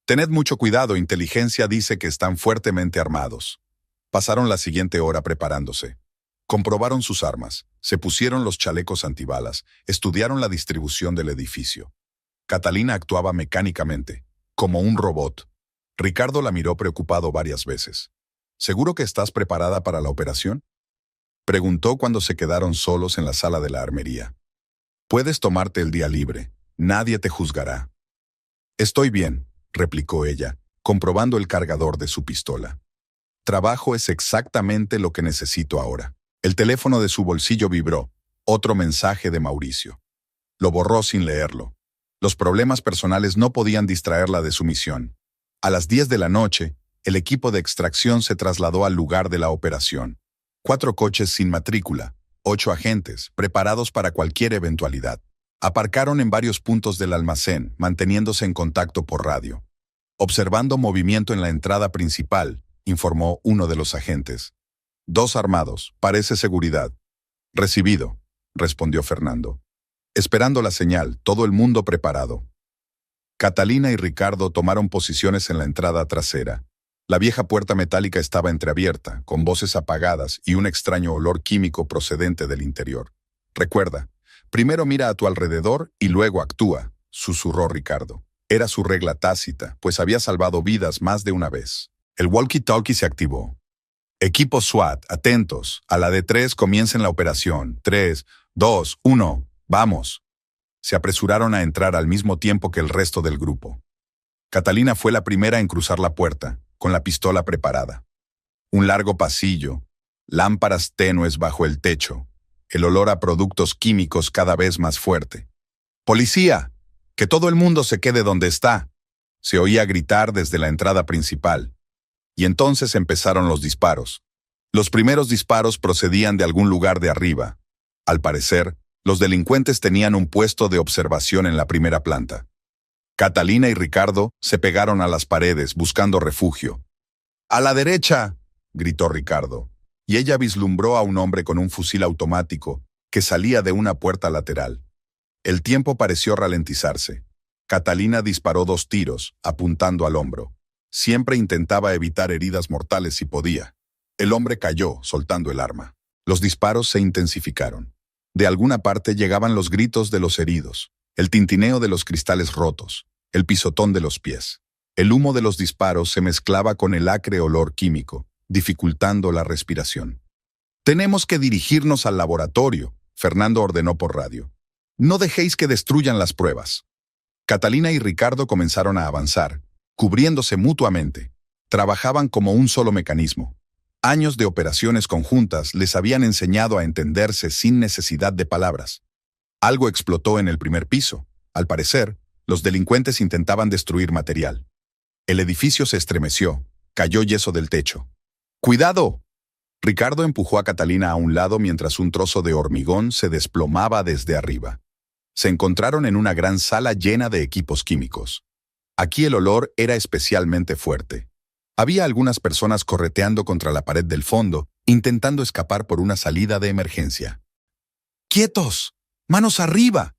«Tened mucho cuidado, inteligencia dice que están fuertemente armados». Pasaron la siguiente hora preparándose. Comprobaron sus armas, se pusieron los chalecos antibalas, estudiaron la distribución del edificio. Catalina actuaba mecánicamente, como un robot. Ricardo la miró preocupado varias veces. «¿Seguro que estás preparada para la operación?», preguntó cuando se quedaron solos en la sala de la armería. «Puedes tomarte el día libre, nadie te juzgará». «Estoy bien», replicó ella, comprobando el cargador de su pistola. «Trabajo es exactamente lo que necesito ahora». El teléfono de su bolsillo vibró. Otro mensaje de Mauricio. Lo borró sin leerlo. Los problemas personales no podían distraerla de su misión. A las 10 de la noche, el equipo de extracción se trasladó al lugar de la operación. 4 coches sin matrícula, 8 agentes, preparados para cualquier eventualidad. Aparcaron en varios puntos del almacén, manteniéndose en contacto por radio. «Observando movimiento en la entrada principal», informó uno de los agentes. «2 armados, parece seguridad». «Recibido», respondió Fernando. Esperando la señal, todo el mundo preparado. Catalina y Ricardo tomaron posiciones en la entrada trasera. La vieja puerta metálica estaba entreabierta, con voces apagadas y un extraño olor químico procedente del interior. «Recuerda, primero mira a tu alrededor y luego actúa», susurró Ricardo. Era su regla tácita, pues había salvado vidas más de una vez. El walkie-talkie se activó. «Equipo SWAT, atentos. A la de 3 comiencen la operación. 3, 2, 1, vamos». Se apresuraron a entrar al mismo tiempo que el resto del grupo. Catalina fue la primera en cruzar la puerta, con la pistola preparada. Un largo pasillo, lámparas tenues bajo el techo, el olor a productos químicos cada vez más fuerte. «¡Policía! ¡Que todo el mundo se quede donde está!», se oía gritar desde la entrada principal. Y entonces empezaron los disparos. Los primeros disparos procedían de algún lugar de arriba. Al parecer, los delincuentes tenían un puesto de observación en la primera planta. Catalina y Ricardo se pegaron a las paredes buscando refugio. «¡A la derecha!», gritó Ricardo, y ella vislumbró a un hombre con un fusil automático que salía de una puerta lateral. El tiempo pareció ralentizarse. Catalina disparó 2 tiros, apuntando al hombro. Siempre intentaba evitar heridas mortales si podía. El hombre cayó, soltando el arma. Los disparos se intensificaron. De alguna parte llegaban los gritos de los heridos, el tintineo de los cristales rotos, el pisotón de los pies. El humo de los disparos se mezclaba con el acre olor químico, dificultando la respiración. «Tenemos que dirigirnos al laboratorio», Fernando ordenó por radio. «No dejéis que destruyan las pruebas». Catalina y Ricardo comenzaron a avanzar, cubriéndose mutuamente. Trabajaban como un solo mecanismo. Años de operaciones conjuntas les habían enseñado a entenderse sin necesidad de palabras. Algo explotó en el primer piso. Al parecer, los delincuentes intentaban destruir material. El edificio se estremeció, cayó yeso del techo. «¡Cuidado!», Ricardo empujó a Catalina a un lado mientras un trozo de hormigón se desplomaba desde arriba. Se encontraron en una gran sala llena de equipos químicos. Aquí el olor era especialmente fuerte. Había algunas personas correteando contra la pared del fondo, intentando escapar por una salida de emergencia. ¡Quietos! ¡Manos arriba!,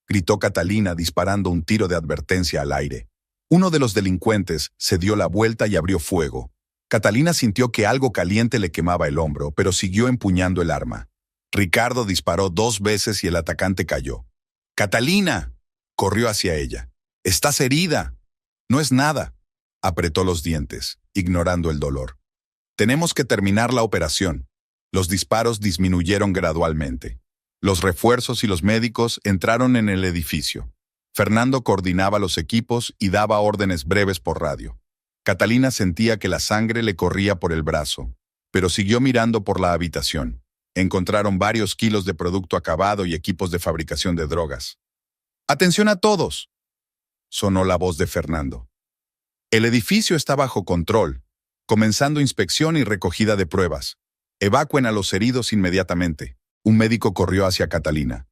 gritó Catalina disparando un tiro de advertencia al aire. Uno de los delincuentes se dio la vuelta y abrió fuego. Catalina sintió que algo caliente le quemaba el hombro, pero siguió empuñando el arma. Ricardo disparó 2 veces y el atacante cayó. ¡Catalina!, corrió hacia ella. «¡Estás herida!». «No es nada», apretó los dientes, ignorando el dolor. «Tenemos que terminar la operación». Los disparos disminuyeron gradualmente. Los refuerzos y los médicos entraron en el edificio. Fernando coordinaba los equipos y daba órdenes breves por radio. Catalina sentía que la sangre le corría por el brazo, pero siguió mirando por la habitación. Encontraron varios kilos de producto acabado y equipos de fabricación de drogas. «¡Atención a todos!», sonó la voz de Fernando. El edificio está bajo control, comenzando inspección y recogida de pruebas. Evacúen a los heridos inmediatamente. Un médico corrió hacia Catalina.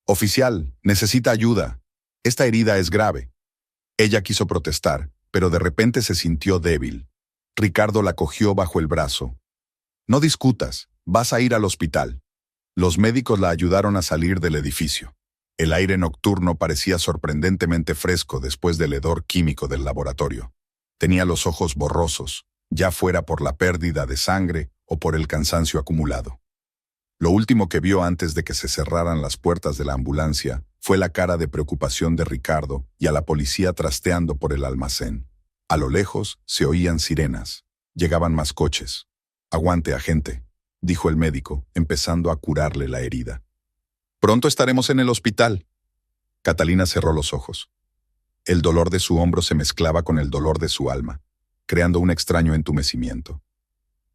«Oficial, necesita ayuda. Esta herida es grave». Ella quiso protestar, pero de repente se sintió débil. Ricardo la cogió bajo el brazo. «No discutas, vas a ir al hospital». Los médicos la ayudaron a salir del edificio. El aire nocturno parecía sorprendentemente fresco después del hedor químico del laboratorio. Tenía los ojos borrosos, ya fuera por la pérdida de sangre o por el cansancio acumulado. Lo último que vio antes de que se cerraran las puertas de la ambulancia fue la cara de preocupación de Ricardo y a la policía trasteando por el almacén. A lo lejos se oían sirenas. Llegaban más coches. «Aguante, agente», dijo el médico, empezando a curarle la herida. «Pronto estaremos en el hospital». Catalina cerró los ojos. El dolor de su hombro se mezclaba con el dolor de su alma, creando un extraño entumecimiento.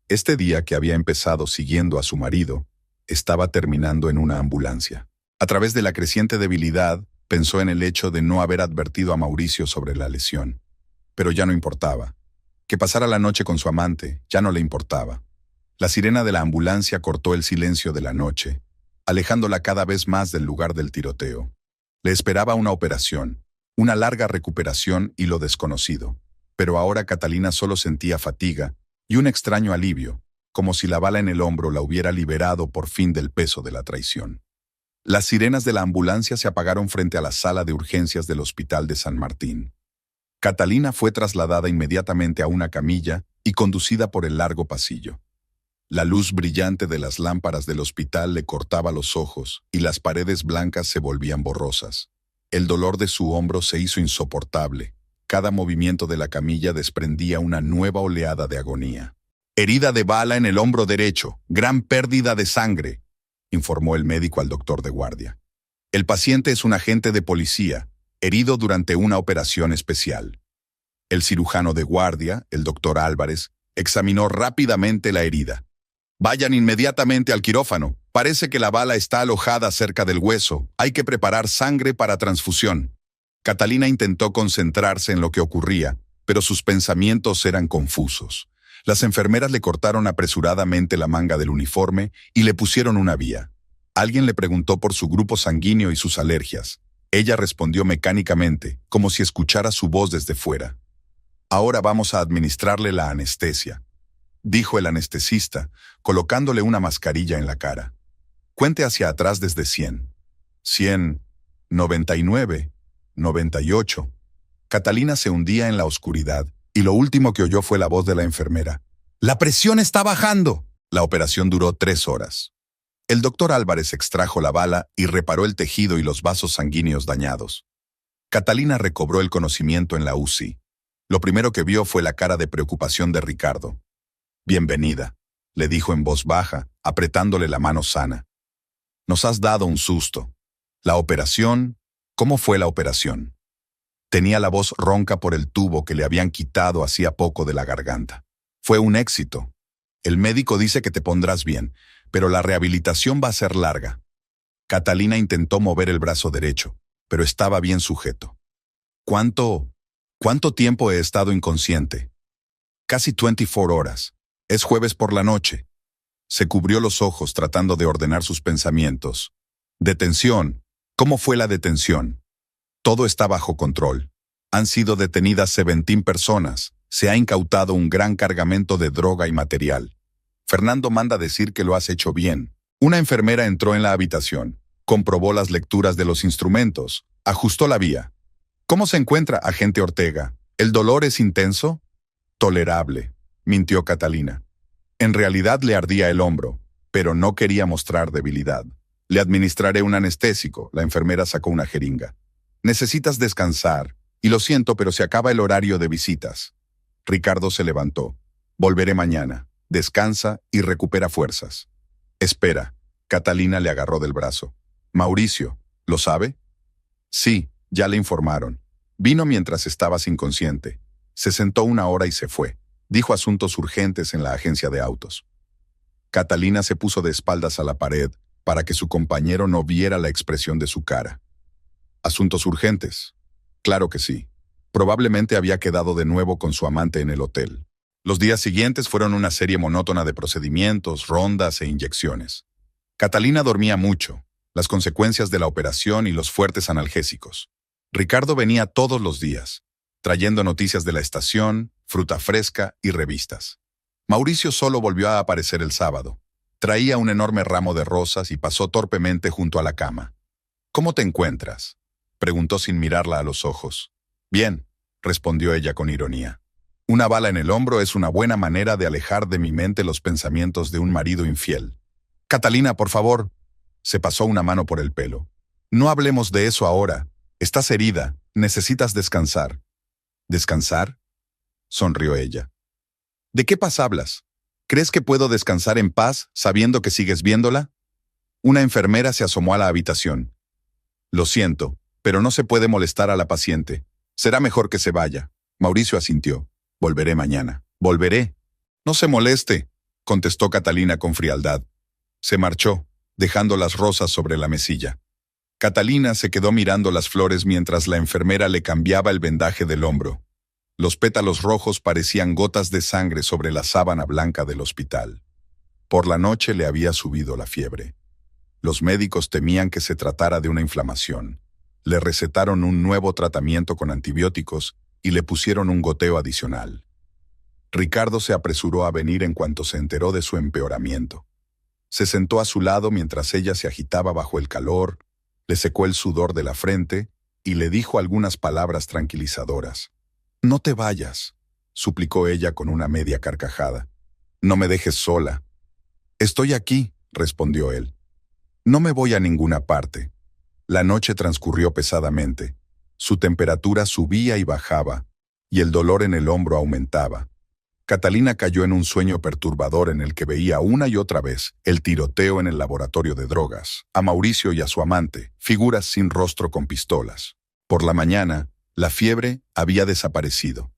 Este día que había empezado siguiendo a su marido, estaba terminando en una ambulancia. A través de la creciente debilidad, pensó en el hecho de no haber advertido a Mauricio sobre la lesión. Pero ya no importaba. Que pasara la noche con su amante ya no le importaba. La sirena de la ambulancia cortó el silencio de la noche, alejándola cada vez más del lugar del tiroteo. Le esperaba una operación, una larga recuperación y lo desconocido. Pero ahora Catalina solo sentía fatiga y un extraño alivio, como si la bala en el hombro la hubiera liberado por fin del peso de la traición. Las sirenas de la ambulancia se apagaron frente a la sala de urgencias del Hospital de San Martín. Catalina fue trasladada inmediatamente a una camilla y conducida por el largo pasillo. La luz brillante de las lámparas del hospital le cortaba los ojos y las paredes blancas se volvían borrosas. El dolor de su hombro se hizo insoportable. Cada movimiento de la camilla desprendía una nueva oleada de agonía. «Herida de bala en el hombro derecho, gran pérdida de sangre», informó el médico al doctor de guardia. «El paciente es un agente de policía, herido durante una operación especial». El cirujano de guardia, el doctor Álvarez, examinó rápidamente la herida. «Vayan inmediatamente al quirófano. Parece que la bala está alojada cerca del hueso. Hay que preparar sangre para transfusión». Catalina intentó concentrarse en lo que ocurría, pero sus pensamientos eran confusos. Las enfermeras le cortaron apresuradamente la manga del uniforme y le pusieron una vía. Alguien le preguntó por su grupo sanguíneo y sus alergias. Ella respondió mecánicamente, como si escuchara su voz desde fuera. «Ahora vamos a administrarle la anestesia», dijo el anestesista, colocándole una mascarilla en la cara. «Cuente hacia atrás desde 100. 100, 99, 98. Catalina se hundía en la oscuridad, y lo último que oyó fue la voz de la enfermera. «¡La presión está bajando!». La operación duró 3 horas. El doctor Álvarez extrajo la bala y reparó el tejido y los vasos sanguíneos dañados. Catalina recobró el conocimiento en la UCI. Lo primero que vio fue la cara de preocupación de Ricardo. «Bienvenida», le dijo en voz baja, apretándole la mano sana. «Nos has dado un susto. La operación, ¿cómo fue la operación?». Tenía la voz ronca por el tubo que le habían quitado hacía poco de la garganta. «Fue un éxito. El médico dice que te pondrás bien, pero la rehabilitación va a ser larga». Catalina intentó mover el brazo derecho, pero estaba bien sujeto. ¿Cuánto tiempo he estado inconsciente?» «Casi 24 horas. Es jueves por la noche». Se cubrió los ojos tratando de ordenar sus pensamientos. Detención. ¿Cómo fue la detención? Todo está bajo control. Han sido detenidas 17 personas. Se ha incautado un gran cargamento de droga y material. Fernando manda decir que lo has hecho bien. Una enfermera entró en la habitación, comprobó las lecturas de los instrumentos, ajustó la vía. ¿Cómo se encuentra, agente Ortega? ¿El dolor es intenso? Tolerable, mintió Catalina. En realidad le ardía el hombro, pero no quería mostrar debilidad. Le administraré un anestésico, la enfermera sacó una jeringa. Necesitas descansar, y lo siento, pero se acaba el horario de visitas. Ricardo se levantó. Volveré mañana. Descansa y recupera fuerzas. Espera. Catalina le agarró del brazo. Mauricio, ¿lo sabe? Sí, ya le informaron. Vino mientras estabas inconsciente. Se sentó 1 hora y se fue. Dijo asuntos urgentes en la agencia de autos. Catalina se puso de espaldas a la pared para que su compañero no viera la expresión de su cara. ¿Asuntos urgentes? Claro que sí. Probablemente había quedado de nuevo con su amante en el hotel. Los días siguientes fueron una serie monótona de procedimientos, rondas e inyecciones. Catalina dormía mucho, las consecuencias de la operación y los fuertes analgésicos. Ricardo venía todos los días, trayendo noticias de la estación, fruta fresca y revistas. Mauricio solo volvió a aparecer el sábado. Traía un enorme ramo de rosas y pasó torpemente junto a la cama. ¿Cómo te encuentras?, preguntó sin mirarla a los ojos. Bien, respondió ella con ironía. Una bala en el hombro es una buena manera de alejar de mi mente los pensamientos de un marido infiel. Catalina, por favor. Se pasó una mano por el pelo. No hablemos de eso ahora. Estás herida. Necesitas descansar. ¿Descansar?, sonrió ella. ¿De qué paz hablas? ¿Crees que puedo descansar en paz sabiendo que sigues viéndola? Una enfermera se asomó a la habitación. Lo siento, pero no se puede molestar a la paciente. Será mejor que se vaya. Mauricio asintió. Volveré mañana. Volveré. No se moleste, contestó Catalina con frialdad. Se marchó, dejando las rosas sobre la mesilla. Catalina se quedó mirando las flores mientras la enfermera le cambiaba el vendaje del hombro. Los pétalos rojos parecían gotas de sangre sobre la sábana blanca del hospital. Por la noche le había subido la fiebre. Los médicos temían que se tratara de una inflamación. Le recetaron un nuevo tratamiento con antibióticos y le pusieron un goteo adicional. Ricardo se apresuró a venir en cuanto se enteró de su empeoramiento. Se sentó a su lado mientras ella se agitaba bajo el calor, le secó el sudor de la frente y le dijo algunas palabras tranquilizadoras. «No te vayas», suplicó ella con una media carcajada. «No me dejes sola». «Estoy aquí», respondió él. «No me voy a ninguna parte». La noche transcurrió pesadamente. Su temperatura subía y bajaba, y el dolor en el hombro aumentaba. Catalina cayó en un sueño perturbador en el que veía una y otra vez el tiroteo en el laboratorio de drogas, a Mauricio y a su amante, figuras sin rostro con pistolas. Por la mañana, la fiebre había desaparecido.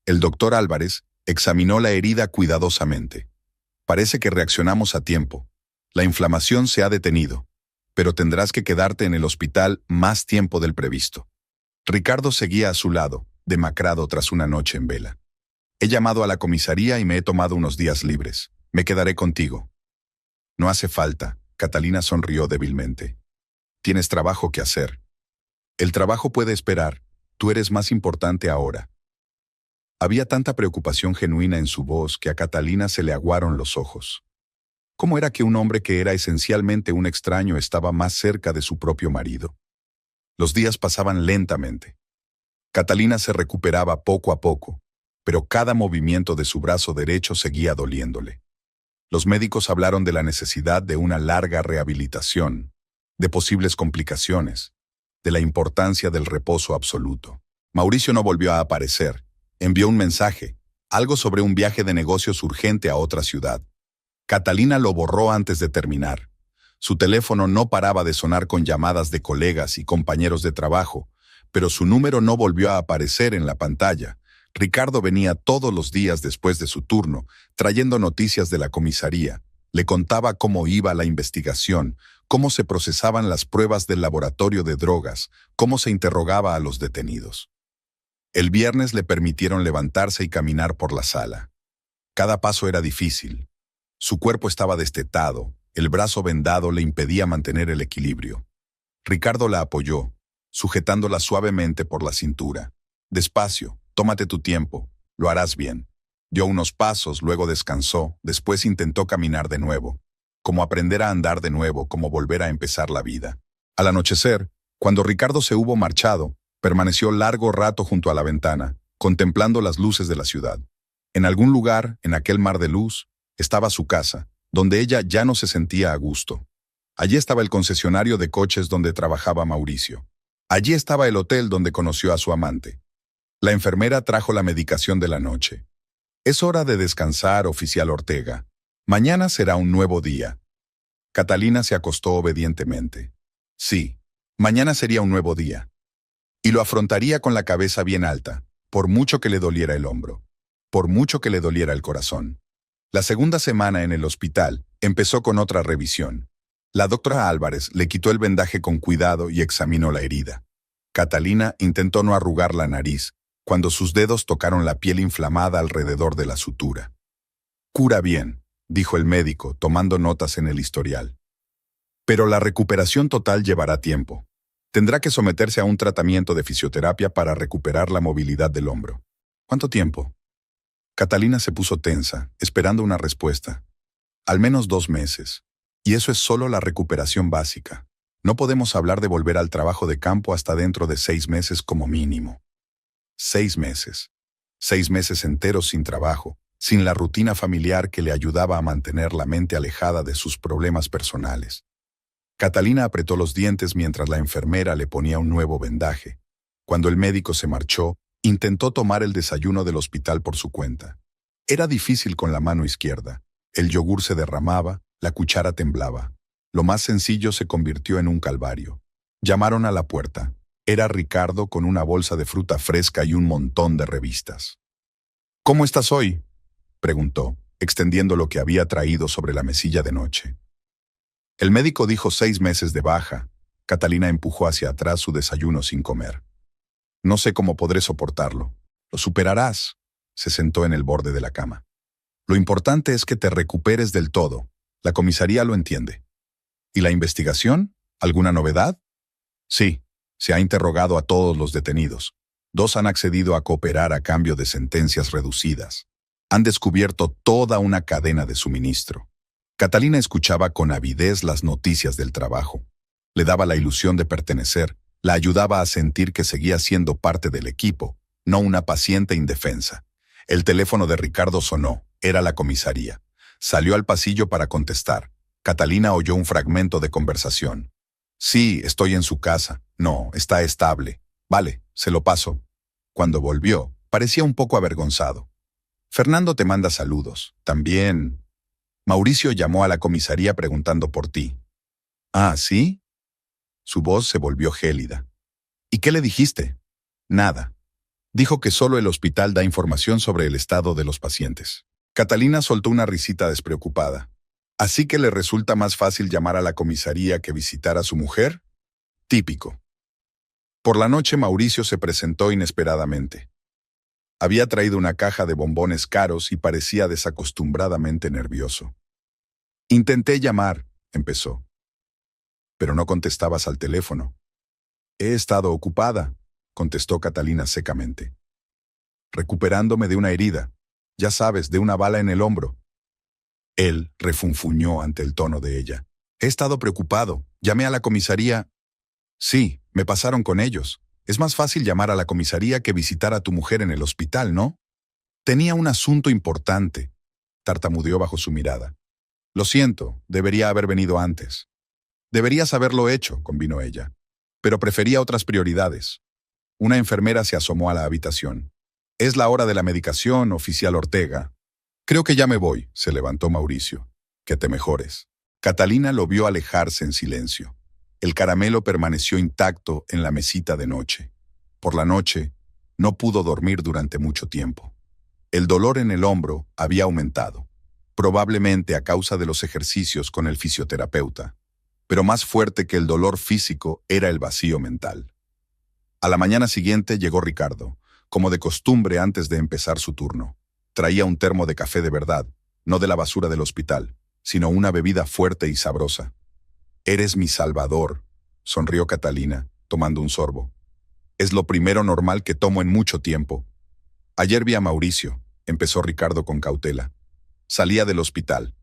El doctor Álvarez examinó la herida cuidadosamente. Parece que reaccionamos a tiempo. La inflamación se ha detenido, pero tendrás que quedarte en el hospital más tiempo del previsto. Ricardo seguía a su lado, demacrado tras una noche en vela. He llamado a la comisaría y me he tomado unos días libres. Me quedaré contigo. No hace falta, Catalina sonrió débilmente. Tienes trabajo que hacer. El trabajo puede esperar. Tú eres más importante ahora. Había tanta preocupación genuina en su voz que a Catalina se le aguaron los ojos. ¿Cómo era que un hombre que era esencialmente un extraño estaba más cerca de su propio marido? Los días pasaban lentamente. Catalina se recuperaba poco a poco, pero cada movimiento de su brazo derecho seguía doliéndole. Los médicos hablaron de la necesidad de una larga rehabilitación, de posibles complicaciones, de la importancia del reposo absoluto. Mauricio no volvió a aparecer. Envió un mensaje, algo sobre un viaje de negocios urgente a otra ciudad. Catalina lo borró antes de terminar. Su teléfono no paraba de sonar con llamadas de colegas y compañeros de trabajo, pero su número no volvió a aparecer en la pantalla. Ricardo venía todos los días después de su turno, trayendo noticias de la comisaría. Le contaba cómo iba la investigación, cómo se procesaban las pruebas del laboratorio de drogas, cómo se interrogaba a los detenidos. El viernes le permitieron levantarse y caminar por la sala. Cada paso era difícil. Su cuerpo estaba destetado, el brazo vendado le impedía mantener el equilibrio. Ricardo la apoyó, sujetándola suavemente por la cintura. Despacio, tómate tu tiempo, lo harás bien. Dio unos pasos, luego descansó, después intentó caminar de nuevo. Como aprender a andar de nuevo, como volver a empezar la vida. Al anochecer, cuando Ricardo se hubo marchado, permaneció largo rato junto a la ventana, contemplando las luces de la ciudad. En algún lugar, en aquel mar de luz, estaba su casa, donde ella ya no se sentía a gusto. Allí estaba el concesionario de coches donde trabajaba Mauricio. Allí estaba el hotel donde conoció a su amante. La enfermera trajo la medicación de la noche. Es hora de descansar, oficial Ortega. Mañana será un nuevo día. Catalina se acostó obedientemente. Sí, mañana sería un nuevo día. Y lo afrontaría con la cabeza bien alta, por mucho que le doliera el hombro, por mucho que le doliera el corazón. La segunda semana en el hospital empezó con otra revisión. La doctora Álvarez le quitó el vendaje con cuidado y examinó la herida. Catalina intentó no arrugar la nariz, cuando sus dedos tocaron la piel inflamada alrededor de la sutura. Cura bien, dijo el médico, tomando notas en el historial. Pero la recuperación total llevará tiempo. Tendrá que someterse a un tratamiento de fisioterapia para recuperar la movilidad del hombro. ¿Cuánto tiempo? Catalina se puso tensa, esperando una respuesta. Al menos 2 meses. Y eso es solo la recuperación básica. No podemos hablar de volver al trabajo de campo hasta dentro de 6 meses como mínimo. 6 meses. 6 meses enteros sin trabajo, sin la rutina familiar que le ayudaba a mantener la mente alejada de sus problemas personales. Catalina apretó los dientes mientras la enfermera le ponía un nuevo vendaje. Cuando el médico se marchó, intentó tomar el desayuno del hospital por su cuenta. Era difícil con la mano izquierda. El yogur se derramaba, la cuchara temblaba. Lo más sencillo se convirtió en un calvario. Llamaron a la puerta. Era Ricardo con una bolsa de fruta fresca y un montón de revistas. «¿Cómo estás hoy?», preguntó, extendiendo lo que había traído sobre la mesilla de noche. El médico dijo 6 meses de baja. Catalina empujó hacia atrás su desayuno sin comer. «No sé cómo podré soportarlo. Lo superarás», se sentó en el borde de la cama. «Lo importante es que te recuperes del todo. La comisaría lo entiende». «¿Y la investigación? ¿Alguna novedad?». «Sí, se ha interrogado a todos los detenidos. 2 han accedido a cooperar a cambio de sentencias reducidas. Han descubierto toda una cadena de suministro». Catalina escuchaba con avidez las noticias del trabajo. Le daba la ilusión de pertenecer, la ayudaba a sentir que seguía siendo parte del equipo, no una paciente indefensa. El teléfono de Ricardo sonó, era la comisaría. Salió al pasillo para contestar. Catalina oyó un fragmento de conversación. «Sí, estoy en su casa. No, está estable. Vale, se lo paso». Cuando volvió, parecía un poco avergonzado. «Fernando te manda saludos. También...». «Mauricio llamó a la comisaría preguntando por ti». «Ah, ¿sí?». Su voz se volvió gélida. «¿Y qué le dijiste?». «Nada. Dijo que solo el hospital da información sobre el estado de los pacientes». Catalina soltó una risita despreocupada. «¿Así que le resulta más fácil llamar a la comisaría que visitar a su mujer?». Típico. Por la noche Mauricio se presentó inesperadamente. Había traído una caja de bombones caros y parecía desacostumbradamente nervioso. «Intenté llamar», empezó. «Pero no contestabas al teléfono». «He estado ocupada», contestó Catalina secamente. «Recuperándome de una herida. Ya sabes, de una bala en el hombro». Él refunfuñó ante el tono de ella. «He estado preocupado. Llamé a la comisaría». «Sí, me pasaron con ellos. Es más fácil llamar a la comisaría que visitar a tu mujer en el hospital, ¿no?». «Tenía un asunto importante», tartamudeó bajo su mirada. «Lo siento, debería haber venido antes». «Deberías haberlo hecho», convino ella. «Pero prefería otras prioridades». Una enfermera se asomó a la habitación. «Es la hora de la medicación, oficial Ortega». «Creo que ya me voy», se levantó Mauricio. «Que te mejores». Catalina lo vio alejarse en silencio. El caramelo permaneció intacto en la mesita de noche. Por la noche, no pudo dormir durante mucho tiempo. El dolor en el hombro había aumentado, probablemente a causa de los ejercicios con el fisioterapeuta, pero más fuerte que el dolor físico era el vacío mental. A la mañana siguiente llegó Ricardo, como de costumbre antes de empezar su turno. Traía un termo de café de verdad, no de la basura del hospital, sino una bebida fuerte y sabrosa. «Eres mi salvador», sonrió Catalina, tomando un sorbo. «Es lo primero normal que tomo en mucho tiempo». «Ayer vi a Mauricio», empezó Ricardo con cautela. «Salía del hospital».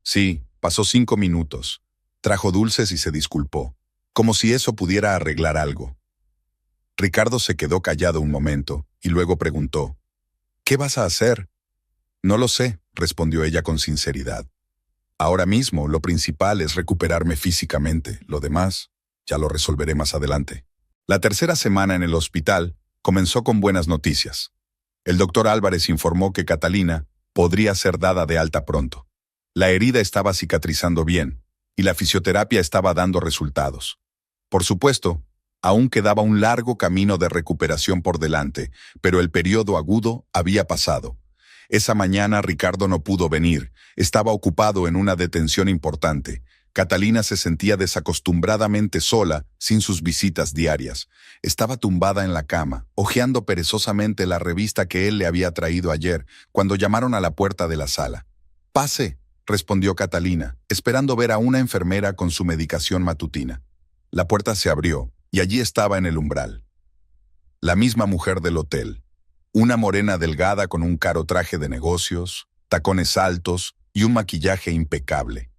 «Sí, pasó 5 minutos. Trajo dulces y se disculpó, como si eso pudiera arreglar algo». Ricardo se quedó callado un momento y luego preguntó: «¿Qué vas a hacer?» «No lo sé», respondió ella con sinceridad. «Ahora mismo lo principal es recuperarme físicamente, lo demás ya lo resolveré más adelante». La tercera semana en el hospital comenzó con buenas noticias. El doctor Álvarez informó que Catalina podría ser dada de alta pronto. La herida estaba cicatrizando bien y la fisioterapia estaba dando resultados. Por supuesto, aún quedaba un largo camino de recuperación por delante, pero el periodo agudo había pasado. Esa mañana Ricardo no pudo venir, estaba ocupado en una detención importante. Catalina se sentía desacostumbradamente sola, sin sus visitas diarias. Estaba tumbada en la cama, hojeando perezosamente la revista que él le había traído ayer, cuando llamaron a la puerta de la sala. «Pase», respondió Catalina, esperando ver a una enfermera con su medicación matutina. La puerta se abrió, y allí estaba en el umbral la misma mujer del hotel. Una morena delgada con un caro traje de negocios, tacones altos y un maquillaje impecable.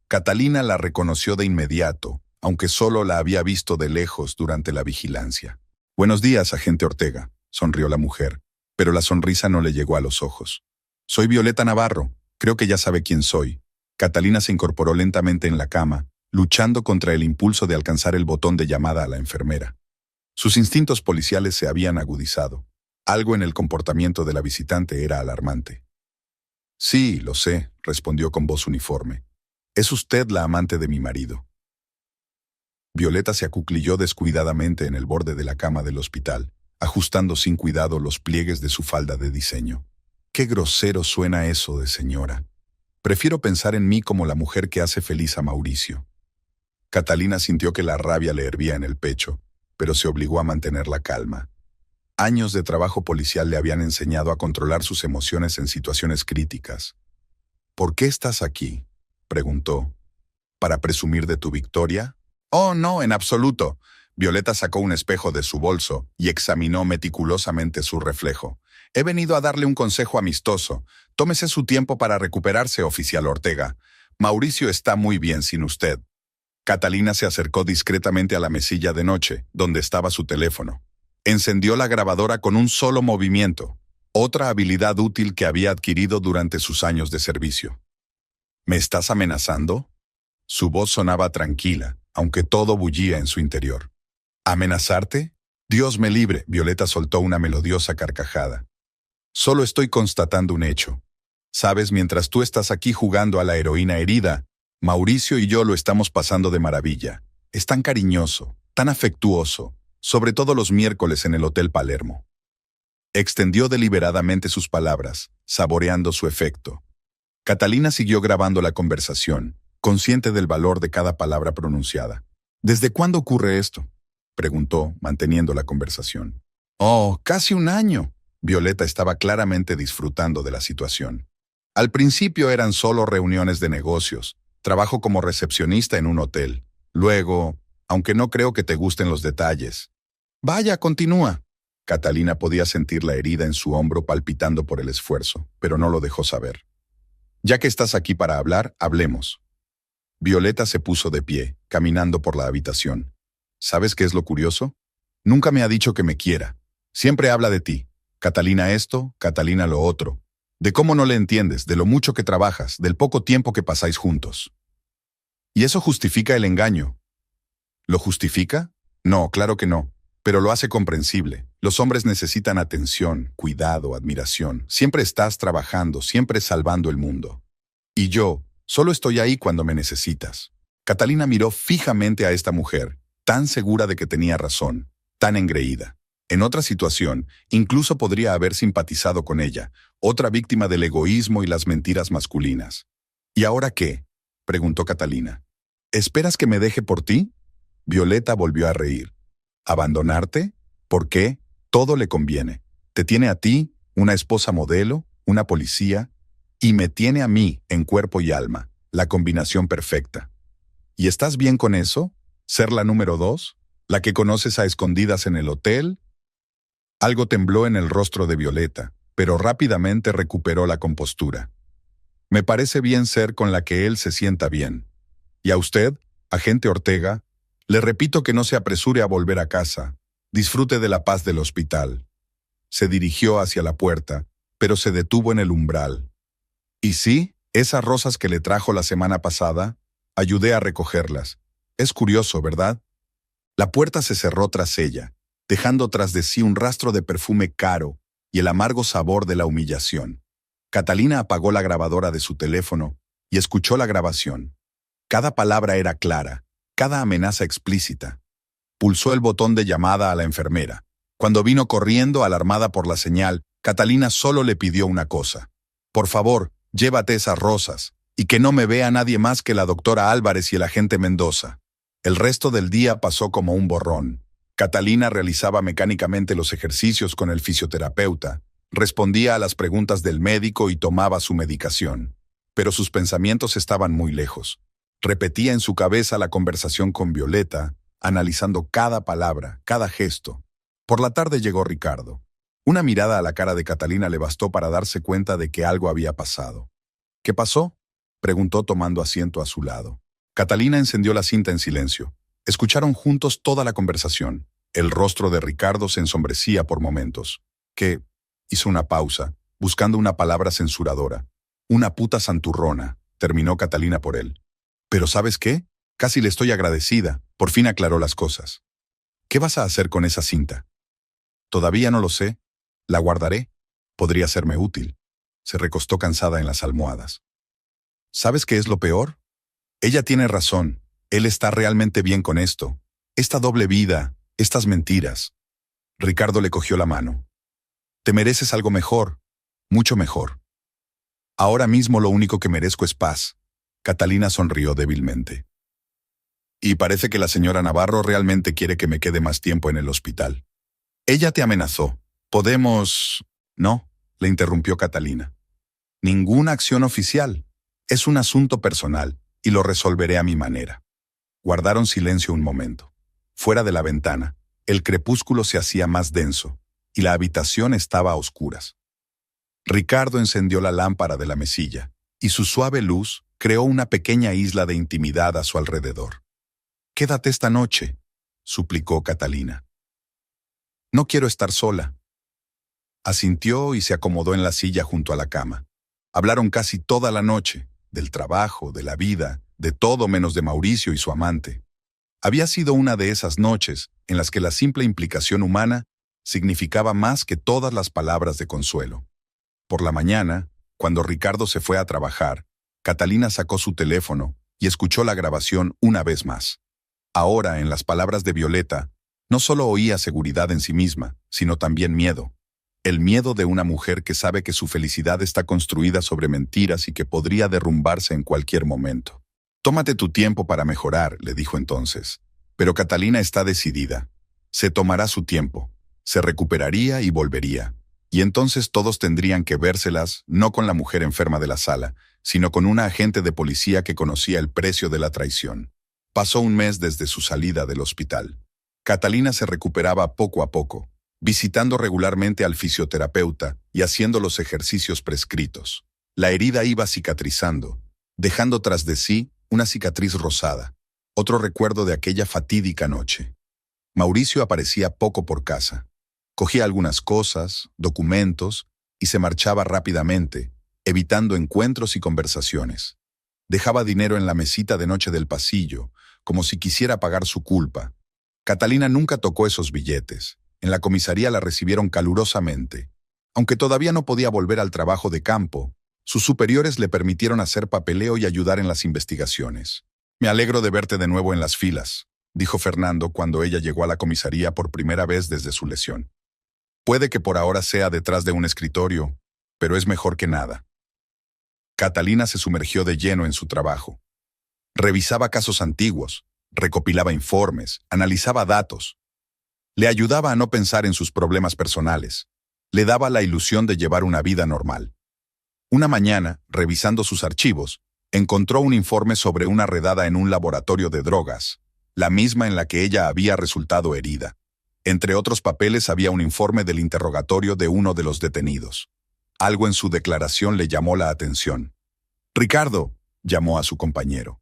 Catalina la reconoció de inmediato, aunque solo la había visto de lejos durante la vigilancia. «Buenos días, agente Ortega», sonrió la mujer, pero la sonrisa no le llegó a los ojos. «Soy Violeta Navarro, creo que ya sabe quién soy». Catalina se incorporó lentamente en la cama, luchando contra el impulso de alcanzar el botón de llamada a la enfermera. Sus instintos policiales se habían agudizado. Algo en el comportamiento de la visitante era alarmante. «Sí, lo sé», respondió con voz uniforme. «Es usted la amante de mi marido». Violeta se acuclilló descuidadamente en el borde de la cama del hospital, ajustando sin cuidado los pliegues de su falda de diseño. «Qué grosero suena eso de señora. Prefiero pensar en mí como la mujer que hace feliz a Mauricio». Catalina sintió que la rabia le hervía en el pecho, pero se obligó a mantener la calma. Años de trabajo policial le habían enseñado a controlar sus emociones en situaciones críticas. «¿Por qué estás aquí?», preguntó. «¿Para presumir de tu victoria?» «Oh, no, en absoluto». Violeta sacó un espejo de su bolso y examinó meticulosamente su reflejo. «He venido a darle un consejo amistoso. Tómese su tiempo para recuperarse, oficial Ortega. Mauricio está muy bien sin usted». Catalina se acercó discretamente a la mesilla de noche, donde estaba su teléfono. Encendió la grabadora con un solo movimiento, otra habilidad útil que había adquirido durante sus años de servicio. «¿Me estás amenazando?» Su voz sonaba tranquila, aunque todo bullía en su interior. «¿Amenazarte? Dios me libre», Violeta soltó una melodiosa carcajada. «Solo estoy constatando un hecho. Sabes, mientras tú estás aquí jugando a la heroína herida, Mauricio y yo lo estamos pasando de maravilla. Es tan cariñoso, tan afectuoso, sobre todo los miércoles en el Hotel Palermo». Extendió deliberadamente sus palabras, saboreando su efecto. Catalina siguió grabando la conversación, consciente del valor de cada palabra pronunciada. «¿Desde cuándo ocurre esto?», preguntó, manteniendo la conversación. «Oh, casi 1 año». Violeta estaba claramente disfrutando de la situación. Al principio eran solo reuniones de negocios, trabajo como recepcionista en un hotel. Luego, aunque no creo que te gusten los detalles. «Vaya, continúa». Catalina podía sentir la herida en su hombro palpitando por el esfuerzo, pero no lo dejó saber. «Ya que estás aquí para hablar, hablemos». Violeta se puso de pie, caminando por la habitación. «¿Sabes qué es lo curioso? Nunca me ha dicho que me quiera. Siempre habla de ti. Catalina esto, Catalina lo otro. De cómo no le entiendes, de lo mucho que trabajas, del poco tiempo que pasáis juntos. Y eso justifica el engaño». ¿Lo justifica? No, claro que no, pero lo hace comprensible. Los hombres necesitan atención, cuidado, admiración. Siempre estás trabajando, siempre salvando el mundo. Y yo, solo estoy ahí cuando me necesitas. Catalina miró fijamente a esta mujer, tan segura de que tenía razón, tan engreída. En otra situación, incluso podría haber simpatizado con ella, otra víctima del egoísmo y las mentiras masculinas. «¿Y ahora qué?», preguntó Catalina. «¿Esperas que me deje por ti?». Violeta volvió a reír. «¿Abandonarte? ¿Por qué? Todo le conviene. Te tiene a ti, una esposa modelo, una policía. Y me tiene a mí en cuerpo y alma, la combinación perfecta. ¿Y estás bien con eso? ¿Ser la número 2? ¿La que conoces a escondidas en el hotel? Algo tembló en el rostro de Violeta, pero rápidamente recuperó la compostura. Me parece bien ser con la que él se sienta bien. Y a usted, agente Ortega, le repito que no se apresure a volver a casa. Disfrute de la paz del hospital. Se dirigió hacia la puerta, pero se detuvo en el umbral. Y sí, esas rosas que le trajo la semana pasada, ayudé a recogerlas. Es curioso, ¿verdad? La puerta se cerró tras ella, dejando tras de sí un rastro de perfume caro y el amargo sabor de la humillación. Catalina apagó la grabadora de su teléfono y escuchó la grabación. Cada palabra era clara, cada amenaza explícita. Pulsó el botón de llamada a la enfermera. Cuando vino corriendo, alarmada por la señal, Catalina solo le pidió una cosa. Por favor, llévate esas rosas, y que no me vea nadie más que la doctora Álvarez y el agente Mendoza. El resto del día pasó como un borrón. Catalina realizaba mecánicamente los ejercicios con el fisioterapeuta, respondía a las preguntas del médico y tomaba su medicación. Pero sus pensamientos estaban muy lejos. Repetía en su cabeza la conversación con Violeta, analizando cada palabra, cada gesto. Por la tarde llegó Ricardo. Una mirada a la cara de Catalina le bastó para darse cuenta de que algo había pasado. ¿Qué pasó?, preguntó tomando asiento a su lado. Catalina encendió la cinta en silencio. Escucharon juntos toda la conversación. El rostro de Ricardo se ensombrecía por momentos. ¿Qué? Hizo una pausa, buscando una palabra censuradora. Una puta santurrona, terminó Catalina por él. Pero ¿sabes qué? Casi le estoy agradecida. Por fin aclaró las cosas. ¿Qué vas a hacer con esa cinta? Todavía no lo sé. La guardaré. Podría serme útil. Se recostó cansada en las almohadas. ¿Sabes qué es lo peor? Ella tiene razón. Él está realmente bien con esto. Esta doble vida, estas mentiras. Ricardo le cogió la mano. Te mereces algo mejor, mucho mejor. Ahora mismo lo único que merezco es paz. Catalina sonrió débilmente. Y parece que la señora Navarro realmente quiere que me quede más tiempo en el hospital. Ella te amenazó. Podemos... No, le interrumpió Catalina. Ninguna acción oficial. Es un asunto personal y lo resolveré a mi manera. Guardaron silencio un momento. Fuera de la ventana, el crepúsculo se hacía más denso y la habitación estaba a oscuras. Ricardo encendió la lámpara de la mesilla y su suave luz creó una pequeña isla de intimidad a su alrededor. «Quédate esta noche», suplicó Catalina. «No quiero estar sola». Asintió y se acomodó en la silla junto a la cama. Hablaron casi toda la noche, del trabajo, de la vida, de todo menos de Mauricio y su amante. Había sido una de esas noches en las que la simple implicación humana significaba más que todas las palabras de consuelo. Por la mañana, cuando Ricardo se fue a trabajar, Catalina sacó su teléfono y escuchó la grabación una vez más. Ahora, en las palabras de Violeta, no solo oía seguridad en sí misma, sino también miedo. El miedo de una mujer que sabe que su felicidad está construida sobre mentiras y que podría derrumbarse en cualquier momento. «Tómate tu tiempo para mejorar», le dijo entonces. Pero Catalina está decidida. Se tomará su tiempo. Se recuperaría y volvería. Y entonces todos tendrían que vérselas, no con la mujer enferma de la sala, sino con una agente de policía que conocía el precio de la traición. Pasó un mes desde su salida del hospital. Catalina se recuperaba poco a poco, visitando regularmente al fisioterapeuta y haciendo los ejercicios prescritos. La herida iba cicatrizando, dejando tras de sí una cicatriz rosada, otro recuerdo de aquella fatídica noche. Mauricio aparecía poco por casa. Cogía algunas cosas, documentos, y se marchaba rápidamente, evitando encuentros y conversaciones. Dejaba dinero en la mesita de noche del pasillo, como si quisiera pagar su culpa. Catalina nunca tocó esos billetes. En la comisaría la recibieron calurosamente. Aunque todavía no podía volver al trabajo de campo, sus superiores le permitieron hacer papeleo y ayudar en las investigaciones. «Me alegro de verte de nuevo en las filas», dijo Fernando cuando ella llegó a la comisaría por primera vez desde su lesión. «Puede que por ahora sea detrás de un escritorio, pero es mejor que nada». Catalina se sumergió de lleno en su trabajo. Revisaba casos antiguos, recopilaba informes, analizaba datos. Le ayudaba a no pensar en sus problemas personales. Le daba la ilusión de llevar una vida normal. Una mañana, revisando sus archivos, encontró un informe sobre una redada en un laboratorio de drogas, la misma en la que ella había resultado herida. Entre otros papeles había un informe del interrogatorio de uno de los detenidos. Algo en su declaración le llamó la atención. «Ricardo», llamó a su compañero.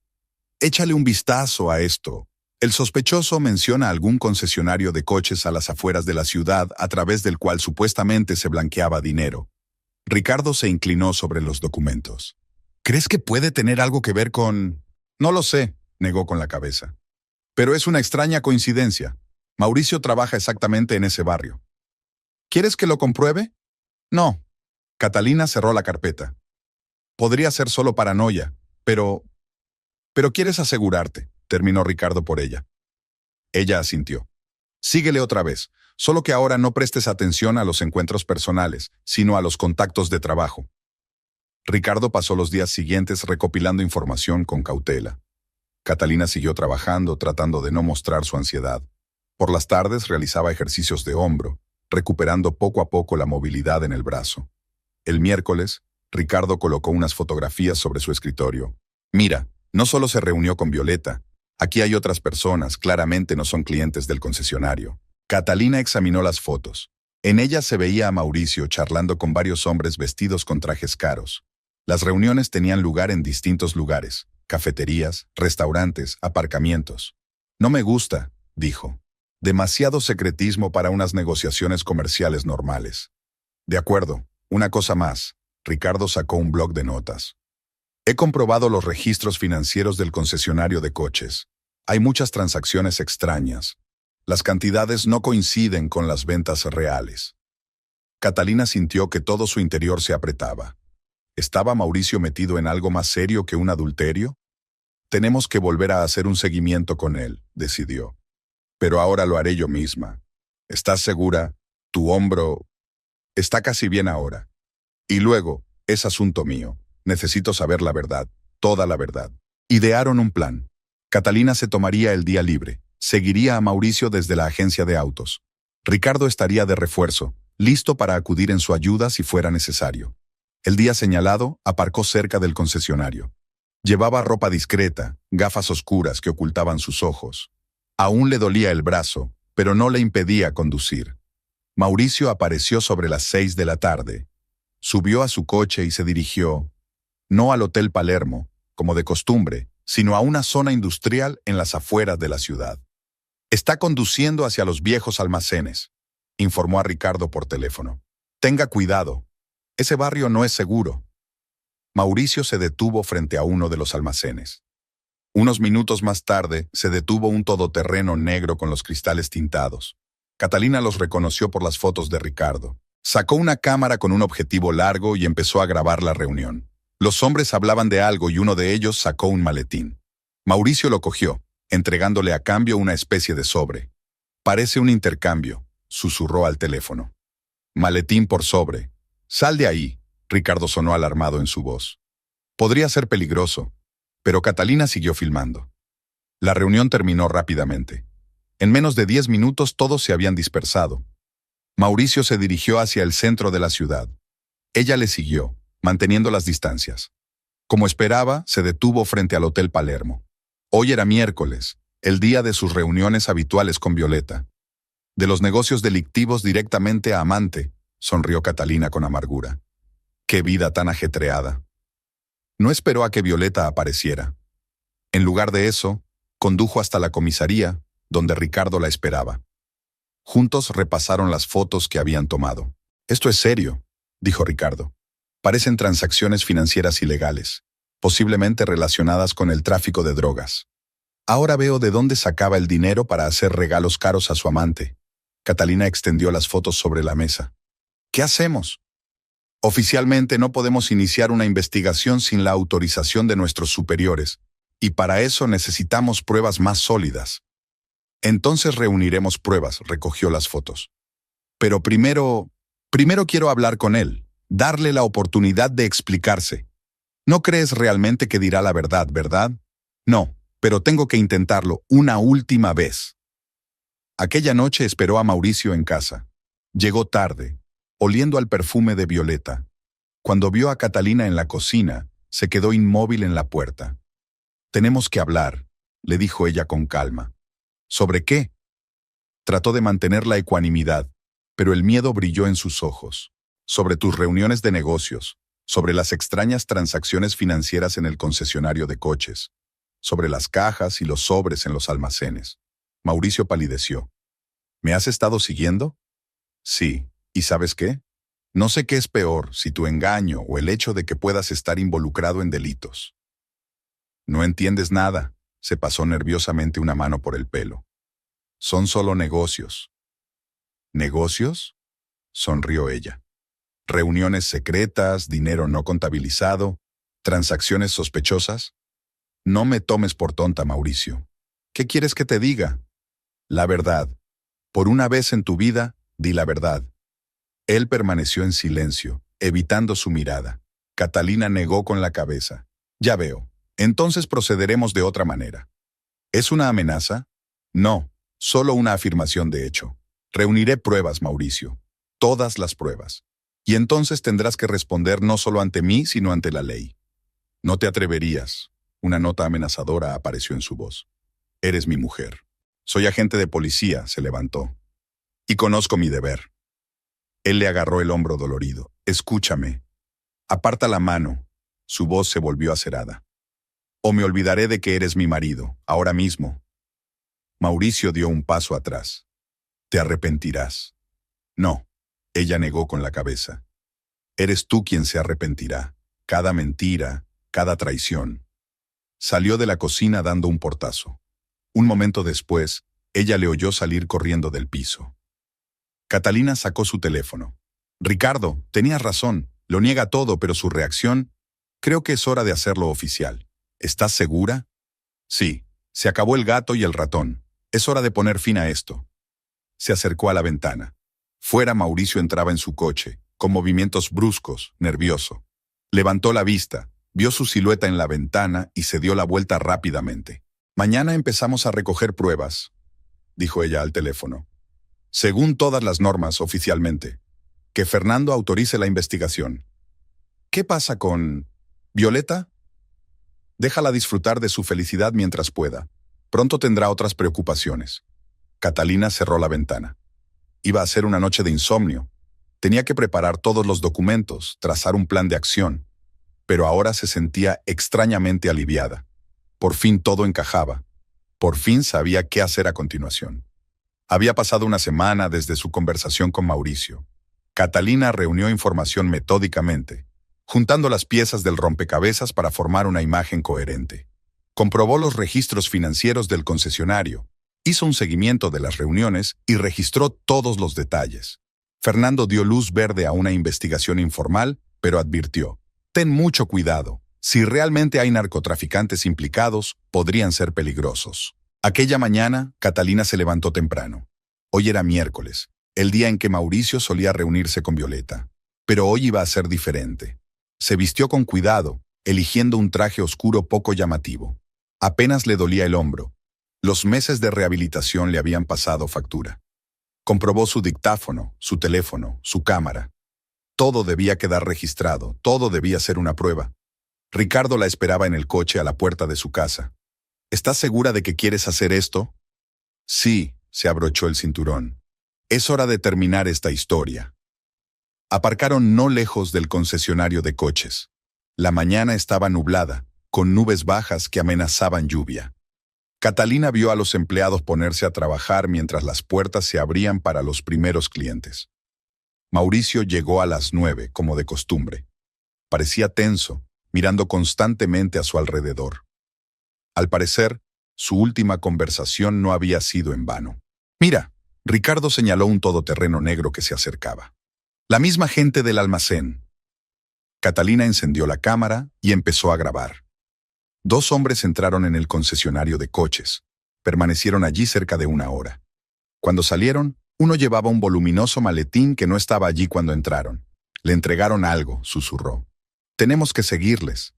«Échale un vistazo a esto». El sospechoso menciona algún concesionario de coches a las afueras de la ciudad a través del cual supuestamente se blanqueaba dinero. Ricardo se inclinó sobre los documentos. «¿Crees que puede tener algo que ver con...?» «No lo sé», negó con la cabeza. «Pero es una extraña coincidencia. Mauricio trabaja exactamente en ese barrio». «¿Quieres que lo compruebe?» «No». Catalina cerró la carpeta. «Podría ser solo paranoia, pero quieres asegurarte», terminó Ricardo por ella. Ella asintió. «Síguele otra vez, solo que ahora no prestes atención a los encuentros personales, sino a los contactos de trabajo». Ricardo pasó los días siguientes recopilando información con cautela. Catalina siguió trabajando, tratando de no mostrar su ansiedad. Por las tardes realizaba ejercicios de hombro, recuperando poco a poco la movilidad en el brazo. El miércoles, Ricardo colocó unas fotografías sobre su escritorio. «Mira, no solo se reunió con Violeta. Aquí hay otras personas, claramente no son clientes del concesionario». Catalina examinó las fotos. En ellas se veía a Mauricio charlando con varios hombres vestidos con trajes caros. Las reuniones tenían lugar en distintos lugares: cafeterías, restaurantes, aparcamientos. «No me gusta», dijo. «Demasiado secretismo para unas negociaciones comerciales normales». «De acuerdo, una cosa más». Ricardo sacó un bloc de notas. «He comprobado los registros financieros del concesionario de coches. Hay muchas transacciones extrañas. Las cantidades no coinciden con las ventas reales». Catalina sintió que todo su interior se apretaba. ¿Estaba Mauricio metido en algo más serio que un adulterio? «Tenemos que volver a hacer un seguimiento con él», decidió. «Pero ahora lo haré yo misma». «¿Estás segura? Tu hombro...» «Está casi bien ahora. Y luego, es asunto mío. Necesito saber la verdad, toda la verdad». Idearon un plan. Catalina se tomaría el día libre. Seguiría a Mauricio desde la agencia de autos. Ricardo estaría de refuerzo, listo para acudir en su ayuda si fuera necesario. El día señalado, aparcó cerca del concesionario. Llevaba ropa discreta, gafas oscuras que ocultaban sus ojos. Aún le dolía el brazo, pero no le impedía conducir. Mauricio apareció sobre las 6 de la tarde. Subió a su coche y se dirigió, no al Hotel Palermo, como de costumbre, sino a una zona industrial en las afueras de la ciudad. «Está conduciendo hacia los viejos almacenes», informó a Ricardo por teléfono. «Tenga cuidado. Ese barrio no es seguro». Mauricio se detuvo frente a uno de los almacenes. Unos minutos más tarde, se detuvo un todoterreno negro con los cristales tintados. Catalina los reconoció por las fotos de Ricardo. Sacó una cámara con un objetivo largo y empezó a grabar la reunión. Los hombres hablaban de algo y uno de ellos sacó un maletín. Mauricio lo cogió, entregándole a cambio una especie de sobre. «Parece un intercambio», susurró al teléfono. «Maletín por sobre. Sal de ahí», Ricardo sonó alarmado en su voz. Podría ser peligroso, pero Catalina siguió filmando. La reunión terminó rápidamente. En menos de 10 minutos todos se habían dispersado. Mauricio se dirigió hacia el centro de la ciudad. Ella le siguió, manteniendo las distancias. Como esperaba, se detuvo frente al Hotel Palermo. Hoy era miércoles, el día de sus reuniones habituales con Violeta. De los negocios delictivos directamente a amante, sonrió Catalina con amargura. Qué vida tan ajetreada. No esperó a que Violeta apareciera. En lugar de eso, condujo hasta la comisaría, donde Ricardo la esperaba. Juntos repasaron las fotos que habían tomado. «Esto es serio», dijo Ricardo. «Parecen transacciones financieras ilegales, posiblemente relacionadas con el tráfico de drogas. Ahora veo de dónde sacaba el dinero para hacer regalos caros a su amante». Catalina extendió las fotos sobre la mesa. «¿Qué hacemos?» «Oficialmente no podemos iniciar una investigación sin la autorización de nuestros superiores, y para eso necesitamos pruebas más sólidas». «Entonces reuniremos pruebas», recogió las fotos. «Pero primero quiero hablar con él, darle la oportunidad de explicarse. No crees realmente que dirá la verdad, ¿verdad?» «No, pero tengo que intentarlo una última vez». Aquella noche esperó a Mauricio en casa. Llegó tarde, oliendo al perfume de Violeta. Cuando vio a Catalina en la cocina, se quedó inmóvil en la puerta. «Tenemos que hablar», le dijo ella con calma. «¿Sobre qué?». Trató de mantener la ecuanimidad, pero el miedo brilló en sus ojos. «Sobre tus reuniones de negocios, sobre las extrañas transacciones financieras en el concesionario de coches, sobre las cajas y los sobres en los almacenes». Mauricio palideció. «¿Me has estado siguiendo?». «Sí. ¿Y sabes qué? No sé qué es peor, si tu engaño o el hecho de que puedas estar involucrado en delitos». «No entiendes nada», se pasó nerviosamente una mano por el pelo. «Son solo negocios». «¿Negocios?», sonrió ella. «Reuniones secretas, dinero no contabilizado, transacciones sospechosas». «No me tomes por tonta, Mauricio. ¿Qué quieres que te diga?». «La verdad. Por una vez en tu vida, di la verdad». Él permaneció en silencio, evitando su mirada. Catalina negó con la cabeza. «Ya veo. Entonces procederemos de otra manera». «¿Es una amenaza?». «No, solo una afirmación de hecho. Reuniré pruebas, Mauricio. Todas las pruebas. Y entonces tendrás que responder no solo ante mí, sino ante la ley». «No te atreverías». Una nota amenazadora apareció en su voz. «Eres mi mujer». «Soy agente de policía», se levantó. «Y conozco mi deber». Él le agarró el hombro dolorido. «Escúchame. Aparta la mano». Su voz se volvió acerada. «O me olvidaré de que eres mi marido, ahora mismo». Mauricio dio un paso atrás. «Te arrepentirás». «No». Ella negó con la cabeza. «Eres tú quien se arrepentirá. Cada mentira, cada traición». Salió de la cocina dando un portazo. Un momento después, ella le oyó salir corriendo del piso. Catalina sacó su teléfono. «Ricardo, tenías razón. Lo niega todo, pero su reacción... Creo que es hora de hacerlo oficial. ¿Estás segura?». «Sí. Se acabó el gato y el ratón. Es hora de poner fin a esto». Se acercó a la ventana. Fuera, Mauricio entraba en su coche, con movimientos bruscos, nervioso. Levantó la vista, vio su silueta en la ventana y se dio la vuelta rápidamente. «Mañana empezamos a recoger pruebas», dijo ella al teléfono. «Según todas las normas, oficialmente. Que Fernando autorice la investigación». «¿Qué pasa con Violeta?». «Déjala disfrutar de su felicidad mientras pueda. Pronto tendrá otras preocupaciones». Catalina cerró la ventana. Iba a ser una noche de insomnio. Tenía que preparar todos los documentos, trazar un plan de acción. Pero ahora se sentía extrañamente aliviada. Por fin todo encajaba. Por fin sabía qué hacer a continuación. Había pasado una semana desde su conversación con Mauricio. Catalina reunió información metódicamente, juntando las piezas del rompecabezas para formar una imagen coherente. Comprobó los registros financieros del concesionario, hizo un seguimiento de las reuniones y registró todos los detalles. Fernando dio luz verde a una investigación informal, pero advirtió: «Ten mucho cuidado. Si realmente hay narcotraficantes implicados, podrían ser peligrosos». Aquella mañana, Catalina se levantó temprano. Hoy era miércoles, el día en que Mauricio solía reunirse con Violeta. Pero hoy iba a ser diferente. Se vistió con cuidado, eligiendo un traje oscuro poco llamativo. Apenas le dolía el hombro. Los meses de rehabilitación le habían pasado factura. Comprobó su dictáfono, su teléfono, su cámara. Todo debía quedar registrado, todo debía ser una prueba. Ricardo la esperaba en el coche a la puerta de su casa. «¿Estás segura de que quieres hacer esto?». «Sí», se abrochó el cinturón. «Es hora de terminar esta historia». Aparcaron no lejos del concesionario de coches. La mañana estaba nublada, con nubes bajas que amenazaban lluvia. Catalina vio a los empleados ponerse a trabajar mientras las puertas se abrían para los primeros clientes. Mauricio llegó a las 9, como de costumbre. Parecía tenso, mirando constantemente a su alrededor. Al parecer, su última conversación no había sido en vano. «Mira», Ricardo señaló un todoterreno negro que se acercaba. «La misma gente del almacén». Catalina encendió la cámara y empezó a grabar. 2 hombres entraron en el concesionario de coches. Permanecieron allí cerca de 1 hora. Cuando salieron, uno llevaba un voluminoso maletín que no estaba allí cuando entraron. «Le entregaron algo», susurró. «Tenemos que seguirles».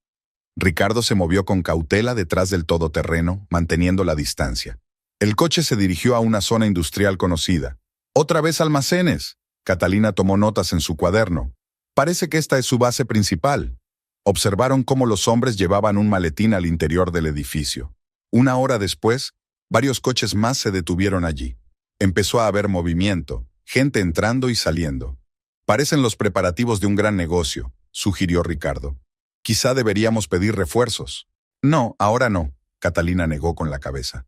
Ricardo se movió con cautela detrás del todoterreno, manteniendo la distancia. El coche se dirigió a una zona industrial conocida. «¡Otra vez almacenes!». Catalina tomó notas en su cuaderno. Parece que esta es su base principal. Observaron cómo los hombres llevaban un maletín al interior del edificio. Una hora después, varios coches más se detuvieron allí. Empezó a haber movimiento, gente entrando y saliendo. Parecen los preparativos de un gran negocio, sugirió Ricardo. Quizá deberíamos pedir refuerzos. No, ahora no, Catalina negó con la cabeza.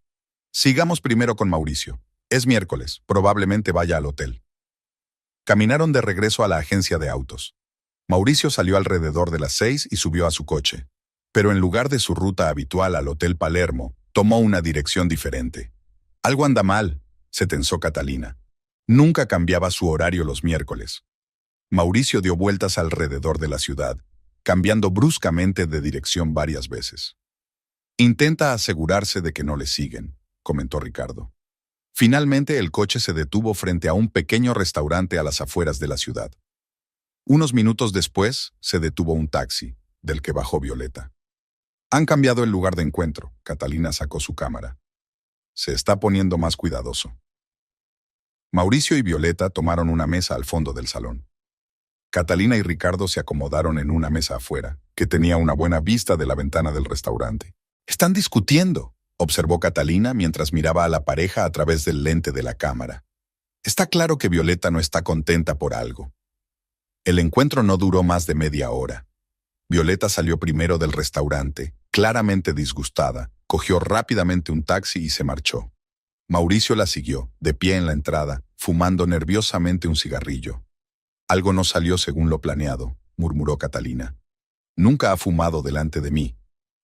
Sigamos primero con Mauricio. Es miércoles, probablemente vaya al hotel. Caminaron de regreso a la agencia de autos. Mauricio salió alrededor de las 6 y subió a su coche. Pero en lugar de su ruta habitual al Hotel Palermo, tomó una dirección diferente. Algo anda mal, se tensó Catalina. Nunca cambiaba su horario los miércoles. Mauricio dio vueltas alrededor de la ciudad, cambiando bruscamente de dirección varias veces. Intenta asegurarse de que no le siguen, comentó Ricardo. Finalmente el coche se detuvo frente a un pequeño restaurante a las afueras de la ciudad. Unos minutos después, se detuvo un taxi, del que bajó Violeta. Han cambiado el lugar de encuentro, Catalina sacó su cámara. Se está poniendo más cuidadoso. Mauricio y Violeta tomaron una mesa al fondo del salón. Catalina y Ricardo se acomodaron en una mesa afuera, que tenía una buena vista de la ventana del restaurante. Están discutiendo, observó Catalina mientras miraba a la pareja a través del lente de la cámara. Está claro que Violeta no está contenta por algo. El encuentro no duró más de media hora. Violeta salió primero del restaurante, claramente disgustada, cogió rápidamente un taxi y se marchó. Mauricio la siguió, de pie en la entrada, fumando nerviosamente un cigarrillo. Algo no salió según lo planeado, murmuró Catalina. Nunca ha fumado delante de mí.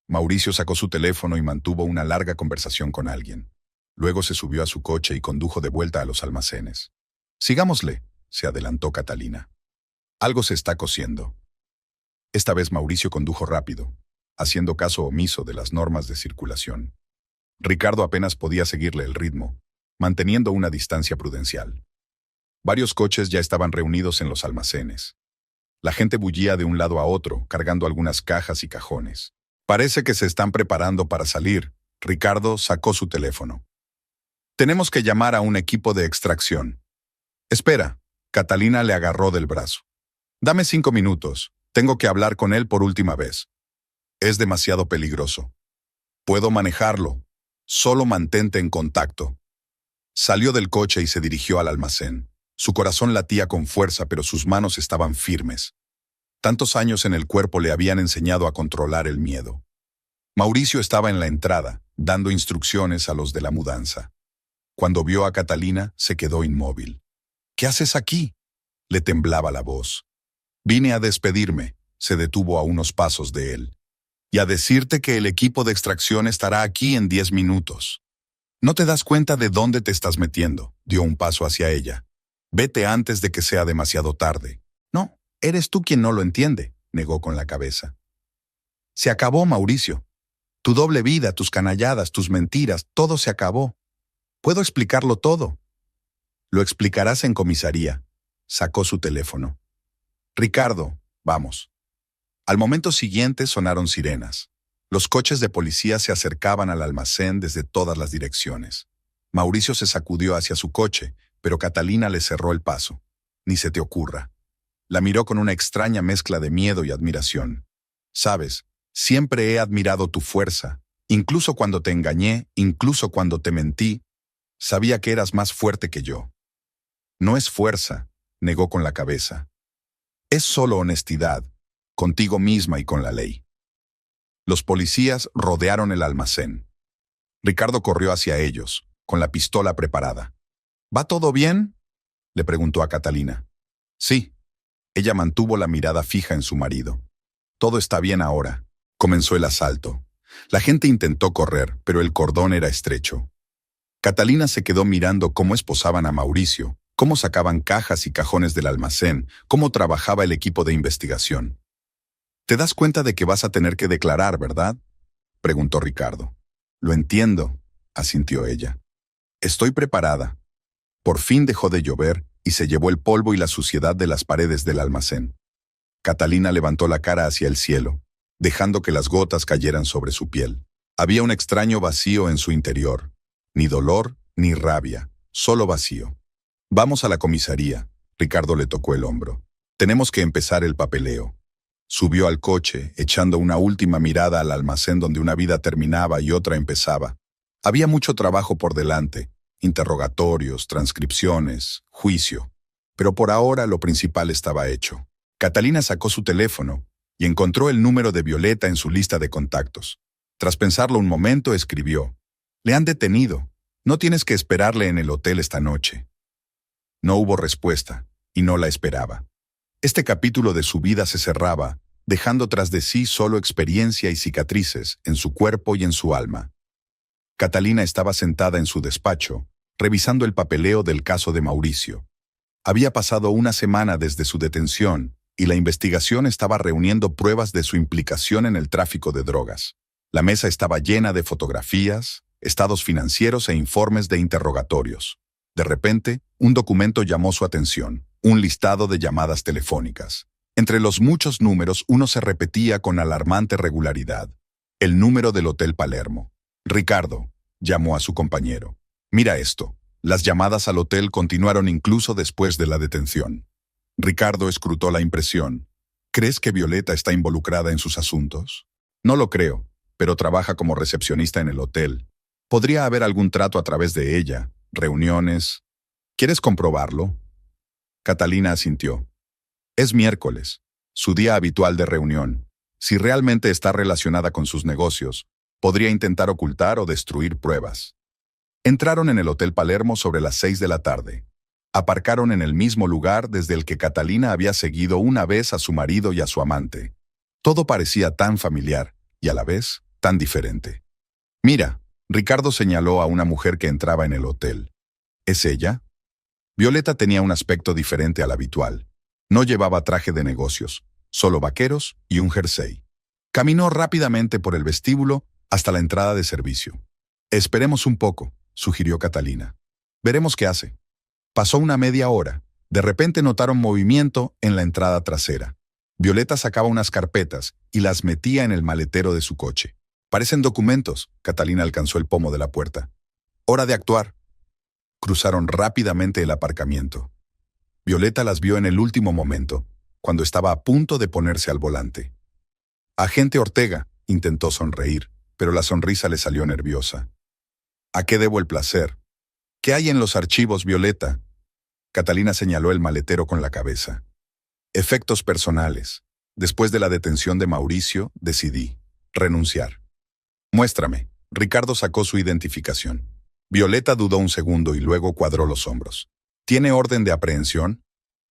Mauricio sacó su teléfono y mantuvo una larga conversación con alguien. Luego se subió a su coche y condujo de vuelta a los almacenes. Sigámosle, se adelantó Catalina. Algo se está cociendo. Esta vez Mauricio condujo rápido, haciendo caso omiso de las normas de circulación. Ricardo apenas podía seguirle el ritmo, manteniendo una distancia prudencial. Varios coches ya estaban reunidos en los almacenes. La gente bullía de un lado a otro, cargando algunas cajas y cajones. Parece que se están preparando para salir. Ricardo sacó su teléfono. Tenemos que llamar a un equipo de extracción. Espera, Catalina le agarró del brazo. Dame 5 minutos, tengo que hablar con él por última vez. Es demasiado peligroso. Puedo manejarlo, solo mantente en contacto. Salió del coche y se dirigió al almacén. Su corazón latía con fuerza, pero sus manos estaban firmes. Tantos años en el cuerpo le habían enseñado a controlar el miedo. Mauricio estaba en la entrada, dando instrucciones a los de la mudanza. Cuando vio a Catalina, se quedó inmóvil. ¿Qué haces aquí?, le temblaba la voz. Vine a despedirme, se detuvo a unos pasos de él. Y a decirte que el equipo de extracción estará aquí en 10 minutos. No te das cuenta de dónde te estás metiendo, dio un paso hacia ella. Vete antes de que sea demasiado tarde. No, eres tú quien no lo entiende, negó con la cabeza. Se acabó, Mauricio. Tu doble vida, tus canalladas, tus mentiras, todo se acabó. Puedo explicarlo todo. Lo explicarás en comisaría. Sacó su teléfono. Ricardo, vamos. Al momento siguiente sonaron sirenas. Los coches de policía se acercaban al almacén desde todas las direcciones. Mauricio se sacudió hacia su coche, pero Catalina le cerró el paso. Ni se te ocurra. La miró con una extraña mezcla de miedo y admiración. Sabes, siempre he admirado tu fuerza. Incluso cuando te engañé, incluso cuando te mentí, sabía que eras más fuerte que yo. No es fuerza, negó con la cabeza. Es solo honestidad, contigo misma y con la ley. Los policías rodearon el almacén. Ricardo corrió hacia ellos, con la pistola preparada. ¿Va todo bien?, le preguntó a Catalina. Sí. Ella mantuvo la mirada fija en su marido. Todo está bien ahora. Comenzó el asalto. La gente intentó correr, pero el cordón era estrecho. Catalina se quedó mirando cómo esposaban a Mauricio, cómo sacaban cajas y cajones del almacén, cómo trabajaba el equipo de investigación. ¿Te das cuenta de que vas a tener que declarar, verdad?, preguntó Ricardo. Lo entiendo, asintió ella. Estoy preparada. Por fin dejó de llover y se llevó el polvo y la suciedad de las paredes del almacén. Catalina levantó la cara hacia el cielo, dejando que las gotas cayeran sobre su piel. Había un extraño vacío en su interior. Ni dolor, ni rabia, solo vacío. Vamos a la comisaría. Ricardo le tocó el hombro. Tenemos que empezar el papeleo. Subió al coche, echando una última mirada al almacén donde una vida terminaba y otra empezaba. Había mucho trabajo por delante, interrogatorios, transcripciones, juicio. Pero por ahora lo principal estaba hecho. Catalina sacó su teléfono y encontró el número de Violeta en su lista de contactos. Tras pensarlo un momento, escribió: «Le han detenido. No tienes que esperarle en el hotel esta noche». No hubo respuesta, y no la esperaba. Este capítulo de su vida se cerraba, dejando tras de sí solo experiencia y cicatrices en su cuerpo y en su alma. Catalina estaba sentada en su despacho, revisando el papeleo del caso de Mauricio. Había pasado una semana desde su detención, y la investigación estaba reuniendo pruebas de su implicación en el tráfico de drogas. La mesa estaba llena de fotografías, estados financieros e informes de interrogatorios. De repente, un documento llamó su atención, un listado de llamadas telefónicas. Entre los muchos números, uno se repetía con alarmante regularidad: el número del Hotel Palermo. «Ricardo», llamó a su compañero. «Mira esto». Las llamadas al hotel continuaron incluso después de la detención. Ricardo escrutó la impresión. «¿Crees que Violeta está involucrada en sus asuntos?» «No lo creo, pero trabaja como recepcionista en el hotel. Podría haber algún trato a través de ella, reuniones. ¿Quieres comprobarlo?» Catalina asintió. «Es miércoles, su día habitual de reunión. Si realmente está relacionada con sus negocios, podría intentar ocultar o destruir pruebas». Entraron en el Hotel Palermo sobre las 6 de la tarde. Aparcaron en el mismo lugar desde el que Catalina había seguido una vez a su marido y a su amante. Todo parecía tan familiar y a la vez tan diferente. «Mira», Ricardo señaló a una mujer que entraba en el hotel. «¿Es ella?» Violeta tenía un aspecto diferente al habitual. No llevaba traje de negocios, solo vaqueros y un jersey. Caminó rápidamente por el vestíbulo hasta la entrada de servicio. «Esperemos un poco», sugirió Catalina. «Veremos qué hace». Pasó una media hora. De repente notaron movimiento en la entrada trasera. Violeta sacaba unas carpetas y las metía en el maletero de su coche. «Parecen documentos», Catalina alcanzó el pomo de la puerta. «Hora de actuar». Cruzaron rápidamente el aparcamiento. Violeta las vio en el último momento, cuando estaba a punto de ponerse al volante. «Agente Ortega», intentó sonreír, pero la sonrisa le salió nerviosa. «¿A qué debo el placer?» «¿Qué hay en los archivos, Violeta?» Catalina señaló el maletero con la cabeza. «Efectos personales. Después de la detención de Mauricio, decidí renunciar». «Muéstrame». Ricardo sacó su identificación. Violeta dudó un segundo y luego cuadró los hombros. «¿Tiene orden de aprehensión?»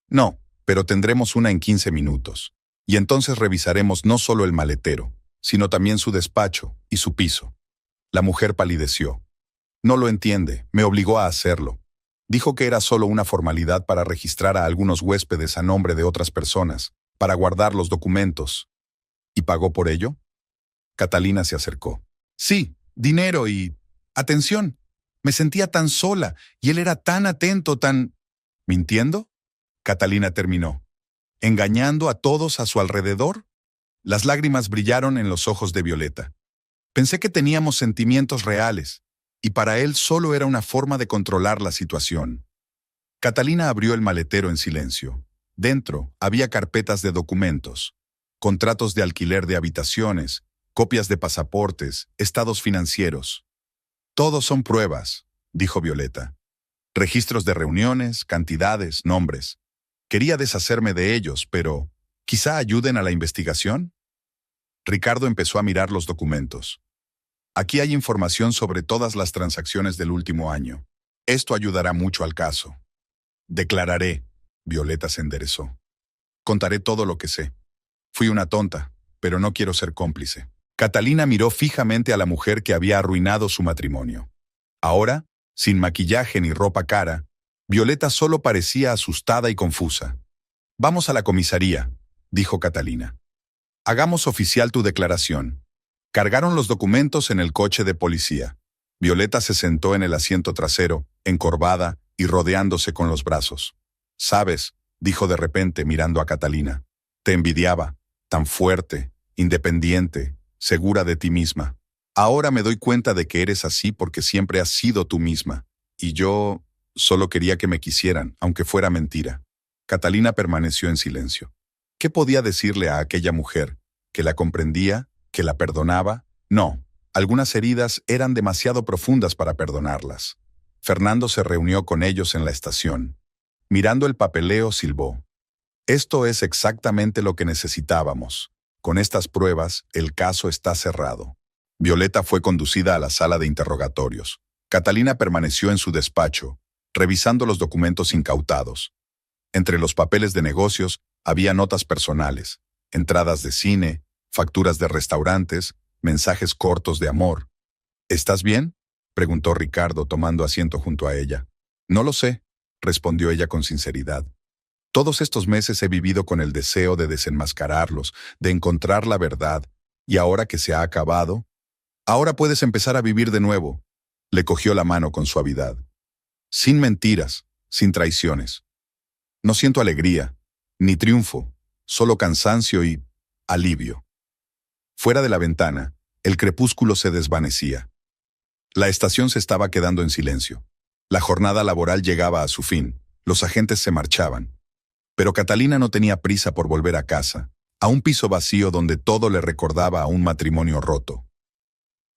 «No, pero tendremos una en 15 minutos. Y entonces revisaremos no solo el maletero, sino también su despacho y su piso». La mujer palideció. «No lo entiende, me obligó a hacerlo. Dijo que era solo una formalidad para registrar a algunos huéspedes a nombre de otras personas, para guardar los documentos». «¿Y pagó por ello?» Catalina se acercó. «Sí, dinero y atención. Me sentía tan sola y él era tan atento, tan...» «¿Mintiendo?», Catalina terminó. «¿Engañando a todos a su alrededor?». Las lágrimas brillaron en los ojos de Violeta. «Pensé que teníamos sentimientos reales, y para él solo era una forma de controlar la situación». Catalina abrió el maletero en silencio. Dentro había carpetas de documentos, contratos de alquiler de habitaciones, copias de pasaportes, estados financieros. «Todos son pruebas», dijo Violeta. «Registros de reuniones, cantidades, nombres. Quería deshacerme de ellos, pero ¿quizá ayuden a la investigación?». Ricardo empezó a mirar los documentos. «Aquí hay información sobre todas las transacciones del último año. Esto ayudará mucho al caso». «Declararé», Violeta se enderezó. «Contaré todo lo que sé. Fui una tonta, pero no quiero ser cómplice». Catalina miró fijamente a la mujer que había arruinado su matrimonio. Ahora, sin maquillaje ni ropa cara, Violeta solo parecía asustada y confusa. «Vamos a la comisaría», dijo Catalina. «Hagamos oficial tu declaración». Cargaron los documentos en el coche de policía. Violeta se sentó en el asiento trasero, encorvada y rodeándose con los brazos. «¿Sabes?», dijo de repente mirando a Catalina. «Te envidiaba, tan fuerte, independiente, segura de ti misma. Ahora me doy cuenta de que eres así porque siempre has sido tú misma. Y yo solo quería que me quisieran, aunque fuera mentira». Catalina permaneció en silencio. ¿Qué podía decirle a aquella mujer? ¿Que la comprendía? ¿Que la perdonaba? No, algunas heridas eran demasiado profundas para perdonarlas. Fernando se reunió con ellos en la estación. Mirando el papeleo, silbó. Esto es exactamente lo que necesitábamos. Con estas pruebas, el caso está cerrado. Violeta fue conducida a la sala de interrogatorios. Catalina permaneció en su despacho, revisando los documentos incautados. Entre los papeles de negocios había notas personales, entradas de cine, facturas de restaurantes, mensajes cortos de amor. ¿Estás bien?, preguntó Ricardo tomando asiento junto a ella. No lo sé, respondió ella con sinceridad. Todos estos meses he vivido con el deseo de desenmascararlos, de encontrar la verdad, y ahora que se ha acabado, ahora puedes empezar a vivir de nuevo. Le cogió la mano con suavidad. Sin mentiras, sin traiciones. No siento alegría, ni triunfo, solo cansancio y alivio. Fuera de la ventana, el crepúsculo se desvanecía. La estación se estaba quedando en silencio. La jornada laboral llegaba a su fin, los agentes se marchaban. Pero Catalina no tenía prisa por volver a casa, a un piso vacío donde todo le recordaba a un matrimonio roto.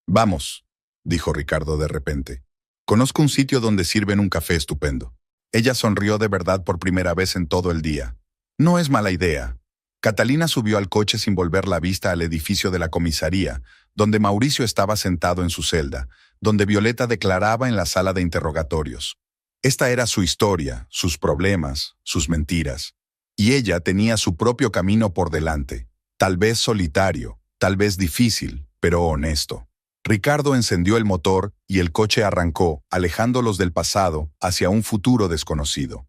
Vamos, dijo Ricardo de repente. Conozco un sitio donde sirven un café estupendo. Ella sonrió de verdad por primera vez en todo el día. No es mala idea. Catalina subió al coche sin volver la vista al edificio de la comisaría, donde Mauricio estaba sentado en su celda, donde Violeta declaraba en la sala de interrogatorios. Esta era su historia, sus problemas, sus mentiras. Y ella tenía su propio camino por delante, tal vez solitario, tal vez difícil, pero honesto. Ricardo encendió el motor y el coche arrancó, alejándolos del pasado hacia un futuro desconocido.